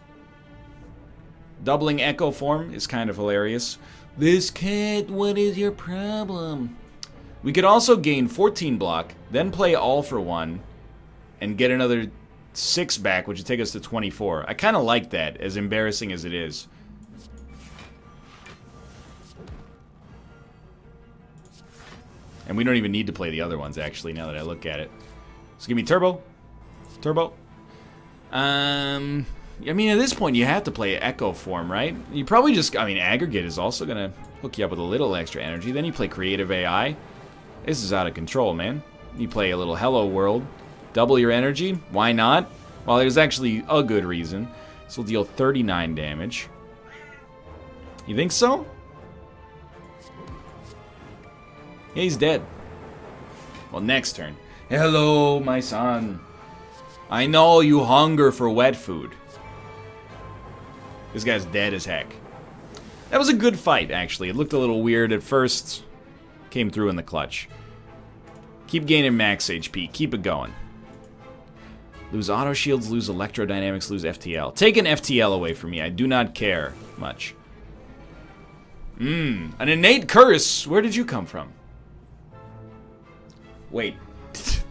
Doubling Echo Form is kind of hilarious. This cat, what is your problem? We could also gain 14 block, then play all for 1, and get another 6 back, which would take us to 24. I kind of like that, as embarrassing as it is. And we don't even need to play the other ones, actually, now that I look at it. So give me Turbo. Turbo. I mean, at this point, you have to play Echo Form, right? You probably just... I mean, Aggregate is also going to hook you up with a little extra energy. Then you play Creative AI. This is out of control, man. You play a little Hello World. Double your energy. Why not? Well, there's actually a good reason. This will deal 39 damage. You think so? Yeah, he's dead. Well, next turn. Hello, my son. I know you hunger for wet food. This guy's dead as heck. That was a good fight, actually. It looked a little weird at first. Came through in the clutch. Keep gaining max HP. Keep it going. Lose auto shields, lose electrodynamics, lose FTL. Take an FTL away from me. I do not care much. An innate curse. Where did you come from? Wait.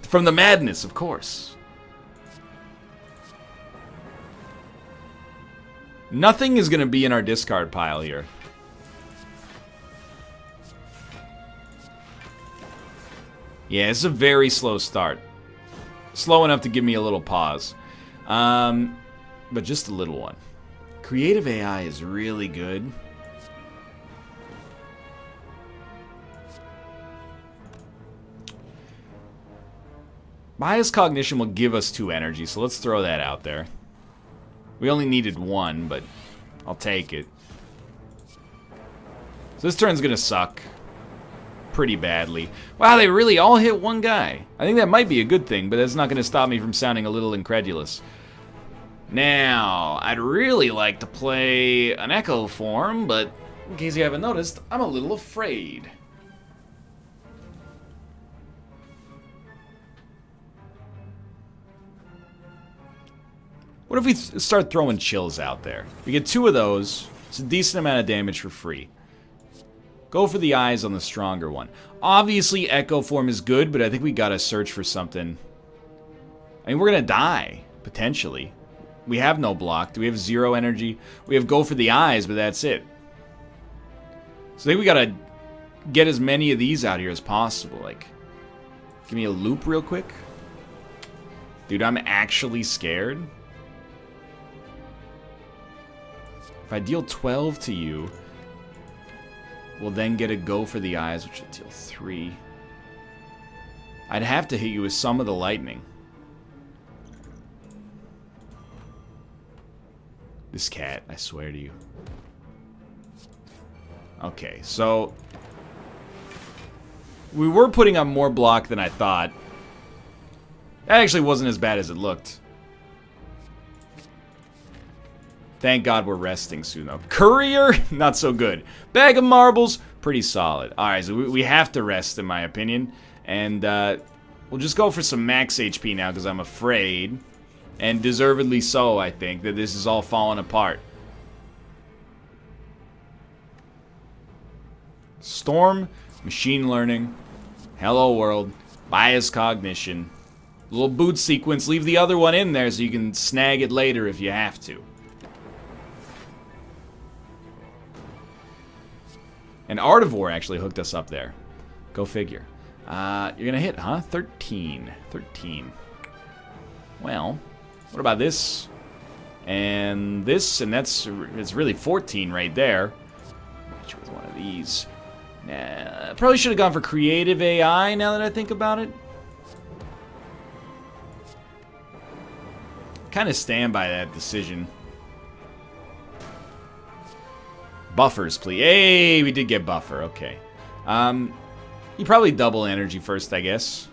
From the madness, of course. Nothing is going to be in our discard pile here. Yeah, it's a very slow start. Slow enough to give me a little pause. But just a little one. Creative AI is really good. Bias Cognition will give us 2 energy, so let's throw that out there. We only needed 1, but I'll take it. So this turn's gonna suck pretty badly. Wow, they really all hit one guy. I think that might be a good thing, but that's not gonna stop me from sounding a little incredulous. Now, I'd really like to play an Echo Form, but in case you haven't noticed, I'm a little afraid. What if we start throwing chills out there? We get 2 of those. It's a decent amount of damage for free. Go for the eyes on the stronger one. Obviously, Echo Form is good, but I think we gotta search for something. I mean, we're gonna die, potentially. We have no block. Do we have 0 energy? We have go for the eyes, but that's it. So I think we gotta get as many of these out here as possible. Like, give me a loop real quick. Dude, I'm actually scared. If I deal 12 to you, We'll then get a go for the eyes, which will deal 3. I'd have to hit you with some of the lightning. This cat, I swear to you. Okay, so we were putting on more block than I thought. That actually wasn't as bad as it looked. Thank God we're resting soon, though. Courier, not so good. Bag of marbles, pretty solid. Alright, so we have to rest, in my opinion. And we'll just go for some max HP now, because I'm afraid, and deservedly so, I think, that this is all falling apart. Storm, machine learning, hello world, bias cognition, little boot sequence, leave the other one in there so you can snag it later if you have to. And Art of War actually hooked us up there. Go figure. You're gonna hit, huh? 13. 13. Well, what about this? And this, and it's really 14 right there. Which was one of these. Nah, probably should have gone for creative AI now that I think about it. Kind of stand by that decision. Buffers, please. Hey, we did get buffer. Okay. You probably double energy first, I guess.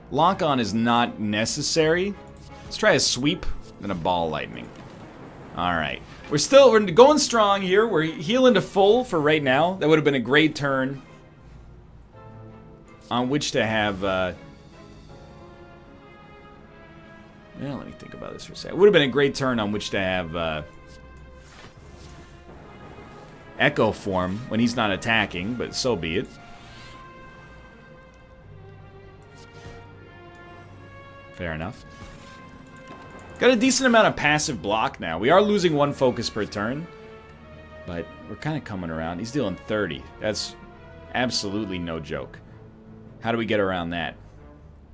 Lock on is not necessary. Let's try a sweep and a ball lightning. Alright. We're going strong here. We're healing to full for right now. That would have been a great turn on which to have yeah, let me think about this for a second. It would have been a great turn on which to have Echo form when he's not attacking, but so be it. Fair enough. Got a decent amount of passive block now. We are losing 1 focus per turn, but we're kind of coming around. He's dealing 30. That's absolutely no joke. How do we get around that?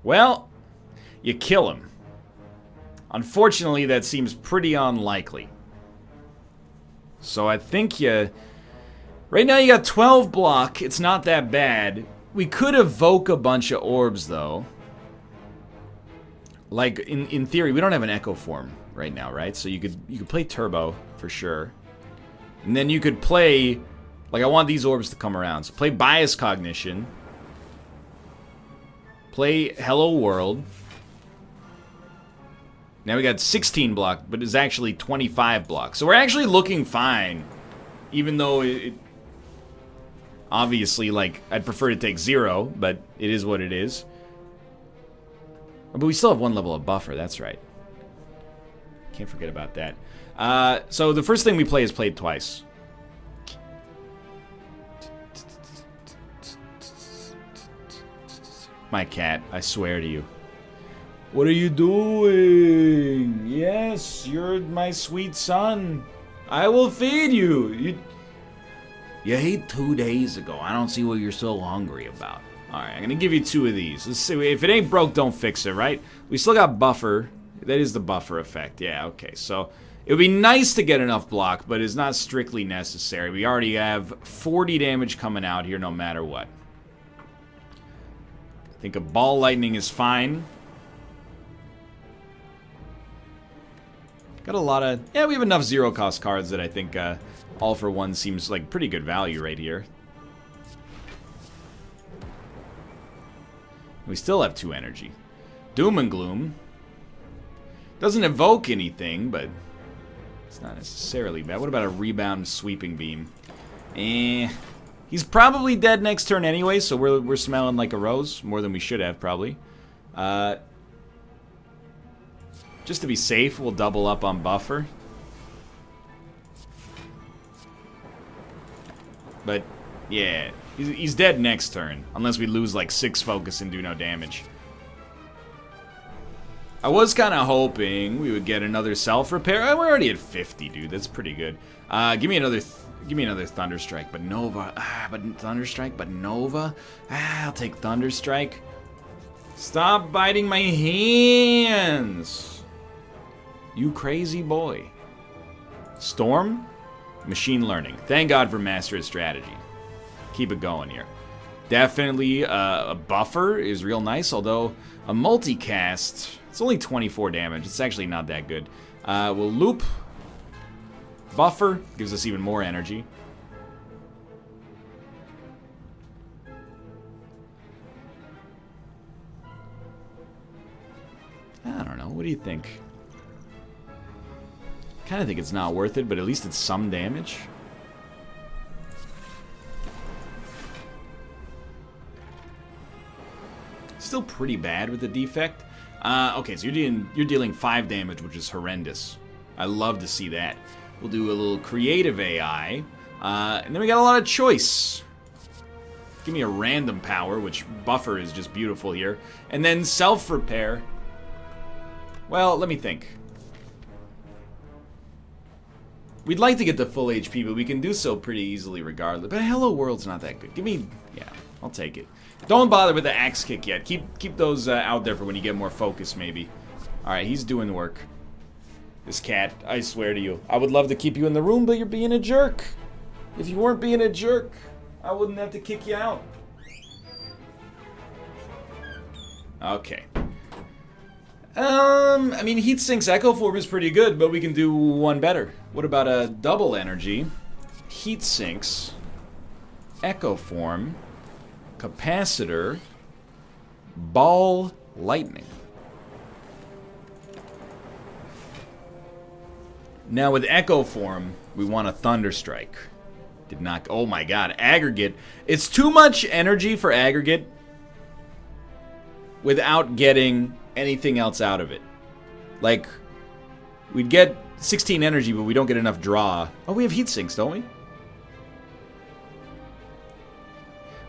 Well, you kill him. Unfortunately, that seems pretty unlikely. So I think you... Right now you got 12 block. It's not that bad. We could evoke a bunch of orbs, though. Like, in theory, we don't have an Echo form right now, right? So you could play Turbo, for sure. And then you could play... Like, I want these orbs to come around. So play Bias Cognition. Play Hello World. Now we got 16 block, but it's actually 25 block. So we're actually looking fine. Even though it obviously, like, I'd prefer to take 0, but it is what it is. But we still have 1 level of buffer, that's right. Can't forget about that. So the first thing we play is played twice. My cat, I swear to you. What are you doing? Yes, you're my sweet son. I will feed you. You ate 2 days ago. I don't see what you're so hungry about. Alright, I'm gonna give you 2 of these. Let's see. If it ain't broke, don't fix it, right? We still got buffer. That is the buffer effect. Yeah, okay. So it would be nice to get enough block, but it's not strictly necessary. We already have 40 damage coming out here no matter what. I think a ball lightning is fine. Got a lot of... Yeah, we have enough 0-cost cards that I think All for One seems like pretty good value right here. We still have 2 energy. Doom and Gloom. Doesn't evoke anything, but it's not necessarily bad. What about a Rebound Sweeping Beam? He's probably dead next turn anyway, so we're smelling like a rose. More than we should have, probably. Just to be safe, we'll double up on buffer. But, yeah, he's dead next turn. Unless we lose like 6 focus and do no damage. I was kind of hoping we would get another self-repair. We're already at 50, dude. That's pretty good. Give me another Thunderstrike, but Nova. Thunderstrike, but Nova. I'll take Thunderstrike. Stop biting my hands. You crazy boy. Storm? Machine learning. Thank God for Master of Strategy. Keep it going here. Definitely a buffer is real nice, although a multicast, it's only 24 damage. It's actually not that good. We'll loop. Buffer gives us even more energy. I don't know. What do you think? Kind of think it's not worth it, but at least it's some damage. Still pretty bad with the defect. Okay, so you're dealing 5 damage, which is horrendous. I love to see that. We'll do a little creative AI, and then we got a lot of choice. Give me a random power, which buffer is just beautiful here, and then self-repair. Well, let me think. We'd like to get the full HP, but we can do so pretty easily regardless. But Hello World's not that good. Give me, yeah, I'll take it. Don't bother with the axe kick yet. Keep those out there for when you get more focus, maybe. All right, he's doing the work. This cat, I swear to you, I would love to keep you in the room, but you're being a jerk. If you weren't being a jerk, I wouldn't have to kick you out. Okay. I mean, Heat Sink's Echo Form is pretty good, but we can do one better. What about a double energy? Heat Sinks, Echo Form, Capacitor, Ball Lightning. Now with Echo Form, we want a Thunder Strike. Did not, oh my god, Aggregate. It's too much energy for Aggregate without getting anything else out of it. Like, we'd get 16 energy, but we don't get enough draw. Oh, we have Heat Sinks, don't we?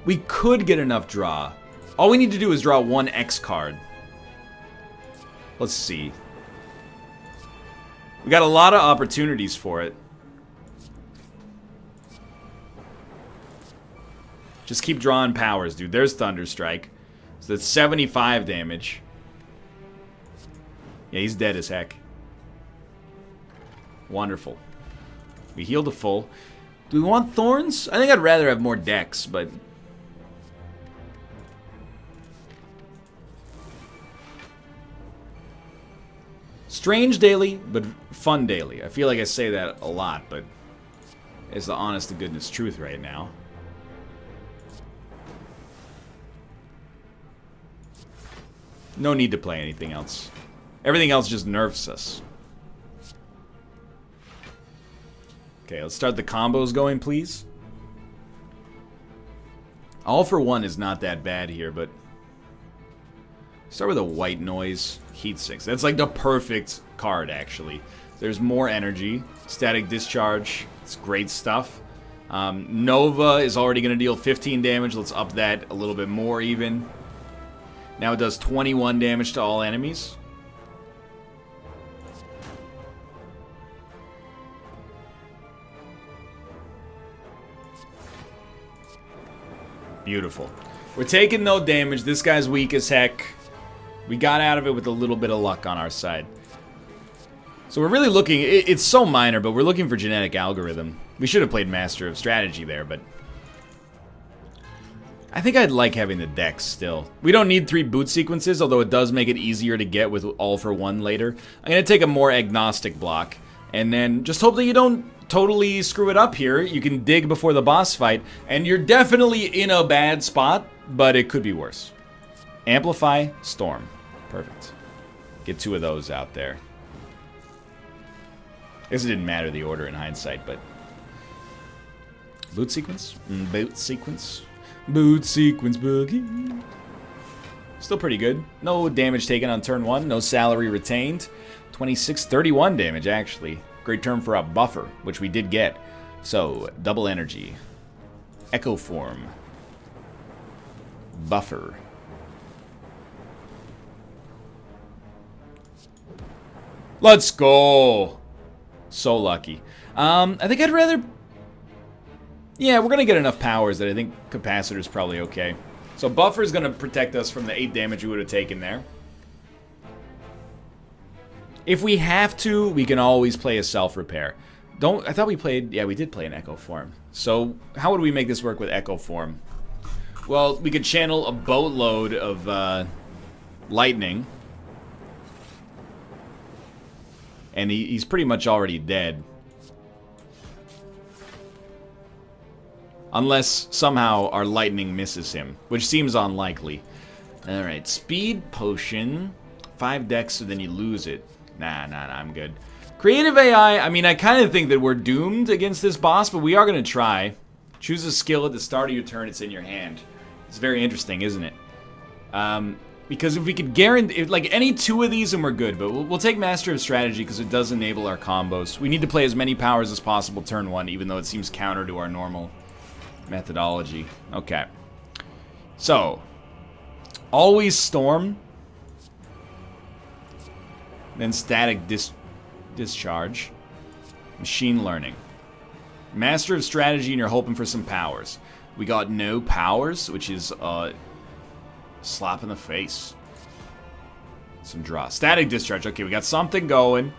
We could get enough draw. All we need to do is draw one X card. Let's see. We got a lot of opportunities for it. Just keep drawing powers, dude. There's Thunder Strike. So that's 75 damage. Yeah, he's dead as heck. Wonderful. We healed to full. Do we want Thorns? I think I'd rather have more decks, but... Strange daily, but fun daily. I feel like I say that a lot, but it's the honest to goodness truth right now. No need to play anything else. Everything else just nerfs us. Okay, let's start the combos going, please. All for one is not that bad here, but... Start with a white noise, Heat Sinks. That's like the perfect card, actually. There's more energy. Static Discharge. It's great stuff. Nova is already going to deal 15 damage. Let's up that a little bit more even. Now it does 21 damage to all enemies. Beautiful. We're taking no damage. This guy's weak as heck. We got out of it with a little bit of luck on our side. So we're really looking... It's so minor, but we're looking for genetic algorithm. We should have played Master of Strategy there, but... I think I'd like having the decks still. We don't need 3 boot sequences, although it does make it easier to get with all for one later. I'm going to take a more agnostic block, and then just hope that you don't totally screw it up here. You can dig before the boss fight, and you're definitely in a bad spot, but it could be worse. Amplify, Storm. Perfect. Get 2 of those out there. I guess it didn't matter the order in hindsight, but... Boot sequence? Boot sequence. Boot sequence boogie. Still pretty good. No damage taken on turn 1. No salary retained. 26, 31 damage, actually. Great turn for a buffer, which we did get. So, double energy. Echo Form. Buffer. Let's go. So lucky. I think I'd rather... Yeah, we're going to get enough powers that I think Capacitor's probably okay. So Buffer's going to protect us from the 8 damage we would have taken there. If we have to, we can always play a self-repair. I thought we played... Yeah, we did play an Echo Form. So, how would we make this work with Echo Form? Well, we could channel a boatload of lightning. And he's pretty much already dead. Unless somehow our lightning misses him, which seems unlikely. Alright, speed potion. 5 decks, so then you lose it. Nah, I'm good. Creative AI, I mean, I kind of think that we're doomed against this boss, but we are going to try. Choose a skill at the start of your turn, it's in your hand. It's very interesting, isn't it? Because if we could guarantee, like, any 2 of these and we're good, but we'll take Master of Strategy because it does enable our combos. We need to play as many powers as possible turn 1, even though it seems counter to our normal methodology. Okay. So, always Storm. Then Static Discharge. Machine Learning. Master of Strategy, and you're hoping for some powers. We got no powers, which is slap in the face. Some draw. Static Discharge. Okay, we got something going.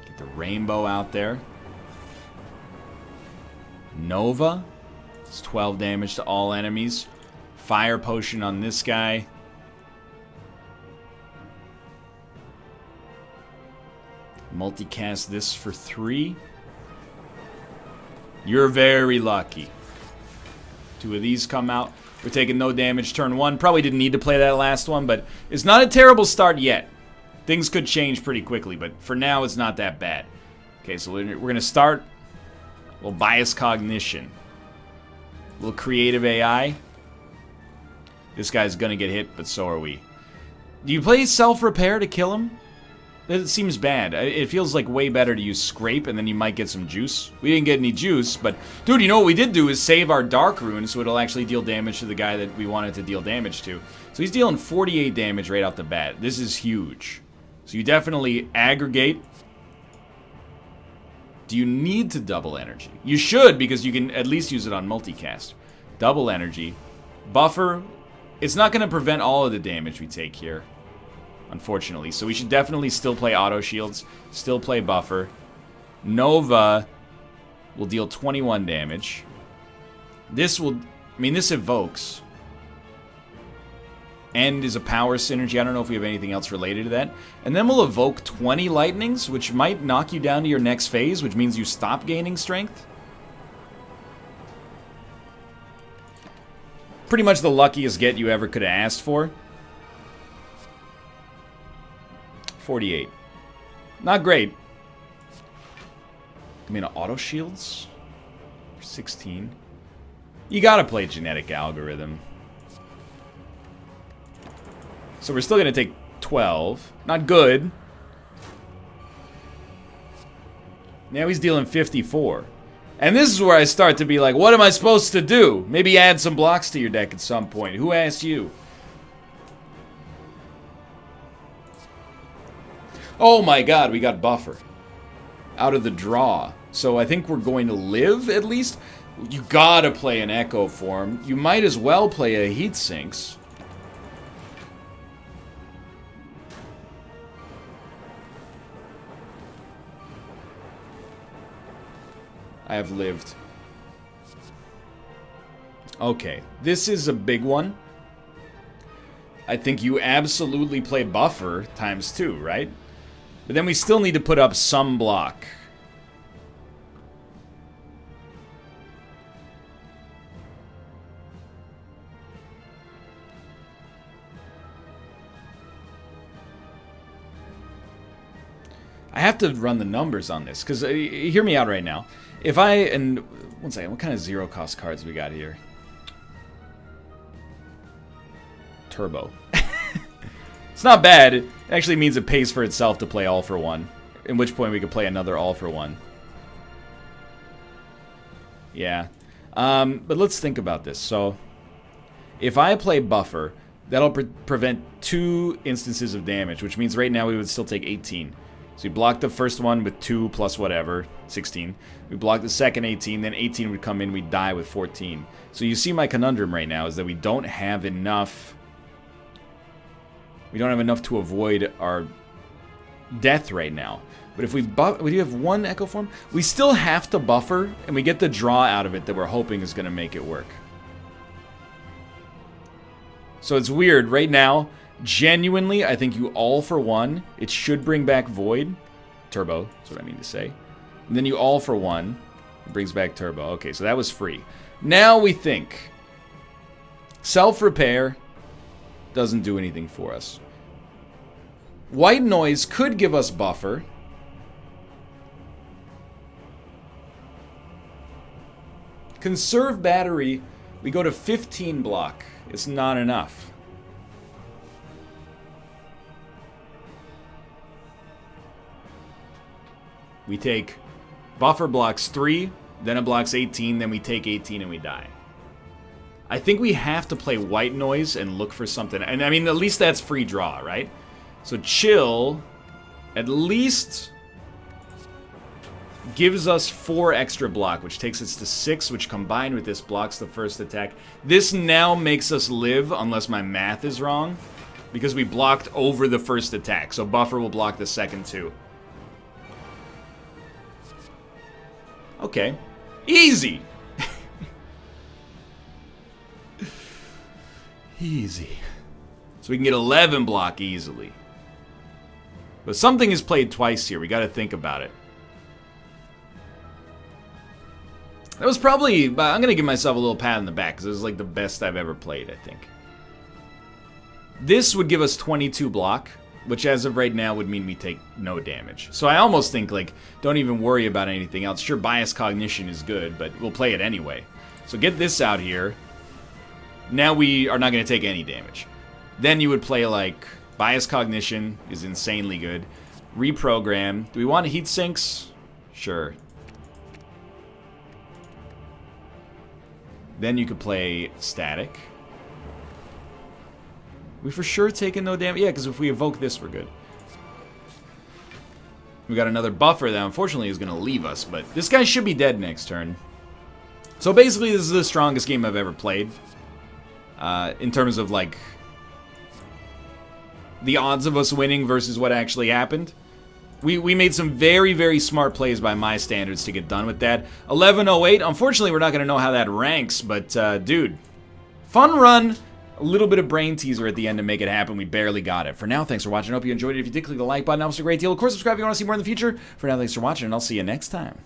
Get the rainbow out there. Nova. It's 12 damage to all enemies. Fire potion on this guy. Multicast this for 3. You're very lucky. 2 of these come out. We're taking no damage turn 1. Probably didn't need to play that last one, but it's not a terrible start yet. Things could change pretty quickly, but for now it's not that bad. Okay, so we're going to start. A little bias cognition. A little creative AI. This guy's going to get hit, but so are we. Do you play self-repair to kill him? It seems bad. It feels like way better to use Scrape, and then you might get some juice. We didn't get any juice, but... Dude, you know what we did do is save our Dark Rune, so it'll actually deal damage to the guy that we wanted to deal damage to. So he's dealing 48 damage right off the bat. This is huge. So you definitely aggregate. Do you need to double energy? You should, because you can at least use it on multicast. Double energy. Buffer. It's not going to prevent all of the damage we take here, unfortunately. So we should definitely still play auto shields, still play buffer. Nova will deal 21 damage. This will, I mean, this evokes. End is a power synergy. I don't know if we have anything else related to that. And then we'll evoke 20 lightnings, which might knock you down to your next phase, which means you stop gaining strength. Pretty much the luckiest get you ever could have asked for. 48. Not great. I mean, auto shields? 16. You gotta play genetic algorithm. So we're still gonna take 12. Not good. Now he's dealing 54. And this is where I start to be like, what am I supposed to do? Maybe add some blocks to your deck at some point. Who asked you? Oh my god, we got buffer. Out of the draw. So I think we're going to live, at least. You gotta play an Echo Form. You might as well play a Heat Sinks. I have lived. Okay, this is a big one. I think you absolutely play buffer times 2, right? But then we still need to put up some block. I have to run the numbers on this, because hear me out right now. If I, and one second, what kind of zero cost cards we got here? Turbo. It's not bad. It actually means it pays for itself to play all for one. In which point we could play another all for one. Yeah. But let's think about this. So, if I play buffer, that'll prevent 2 instances of damage, which means right now we would still take 18. So we block the first one with 2 plus whatever, 16. We block the second 18, then 18 would come in, we'd die with 14. So you see my conundrum right now is that we don't have enough We don't have enough to avoid our death right now. But if we do have one Echo Form, we still have to buffer, and we get the draw out of it that we're hoping is going to make it work. So it's weird. Right now, genuinely, I think you all for one. It should bring back Void. Turbo, that's what I mean to say. And then you all for one. It brings back Turbo. Okay, so that was free. Now we think. Self-repair doesn't do anything for us. White noise could give us buffer. Conserve battery, we go to 15 block. It's not enough. We take buffer blocks 3, then it blocks 18, then we take 18 and we die. I think we have to play white noise and look for something. And I mean, at least that's free draw, right? So chill, at least gives us 4 extra block, which takes us to 6, which combined with this blocks the first attack. This now makes us live, unless my math is wrong, because we blocked over the first attack. So buffer will block the second too. Okay. Easy! Easy. So we can get 11 block easily. But something is played twice here. We got to think about it. That was probably... I'm going to give myself a little pat on the back, because it was like the best I've ever played, I think. This would give us 22 block, which as of right now would mean we take no damage. So I almost think, like, don't even worry about anything else. Sure, bias cognition is good, but we'll play it anyway. So get this out here. Now we are not going to take any damage. Then you would play, like, bias cognition is insanely good. Reprogram. Do we want heat sinks? Sure. Then you could play static. We for sure taking no damage. Yeah, because if we evoke this, we're good. We got another buffer that unfortunately is going to leave us, but this guy should be dead next turn. So basically, this is the strongest game I've ever played. In terms of, like, the odds of us winning versus what actually happened. We made some very, very smart plays by my standards to get done with that. 1108, unfortunately we're not going to know how that ranks, but dude, fun run. A little bit of brain teaser at the end to make it happen. We barely got it. For now, thanks for watching. I hope you enjoyed it. If you did, click the like button. That was a great deal. Of course, subscribe if you want to see more in the future. For now, thanks for watching, and I'll see you next time.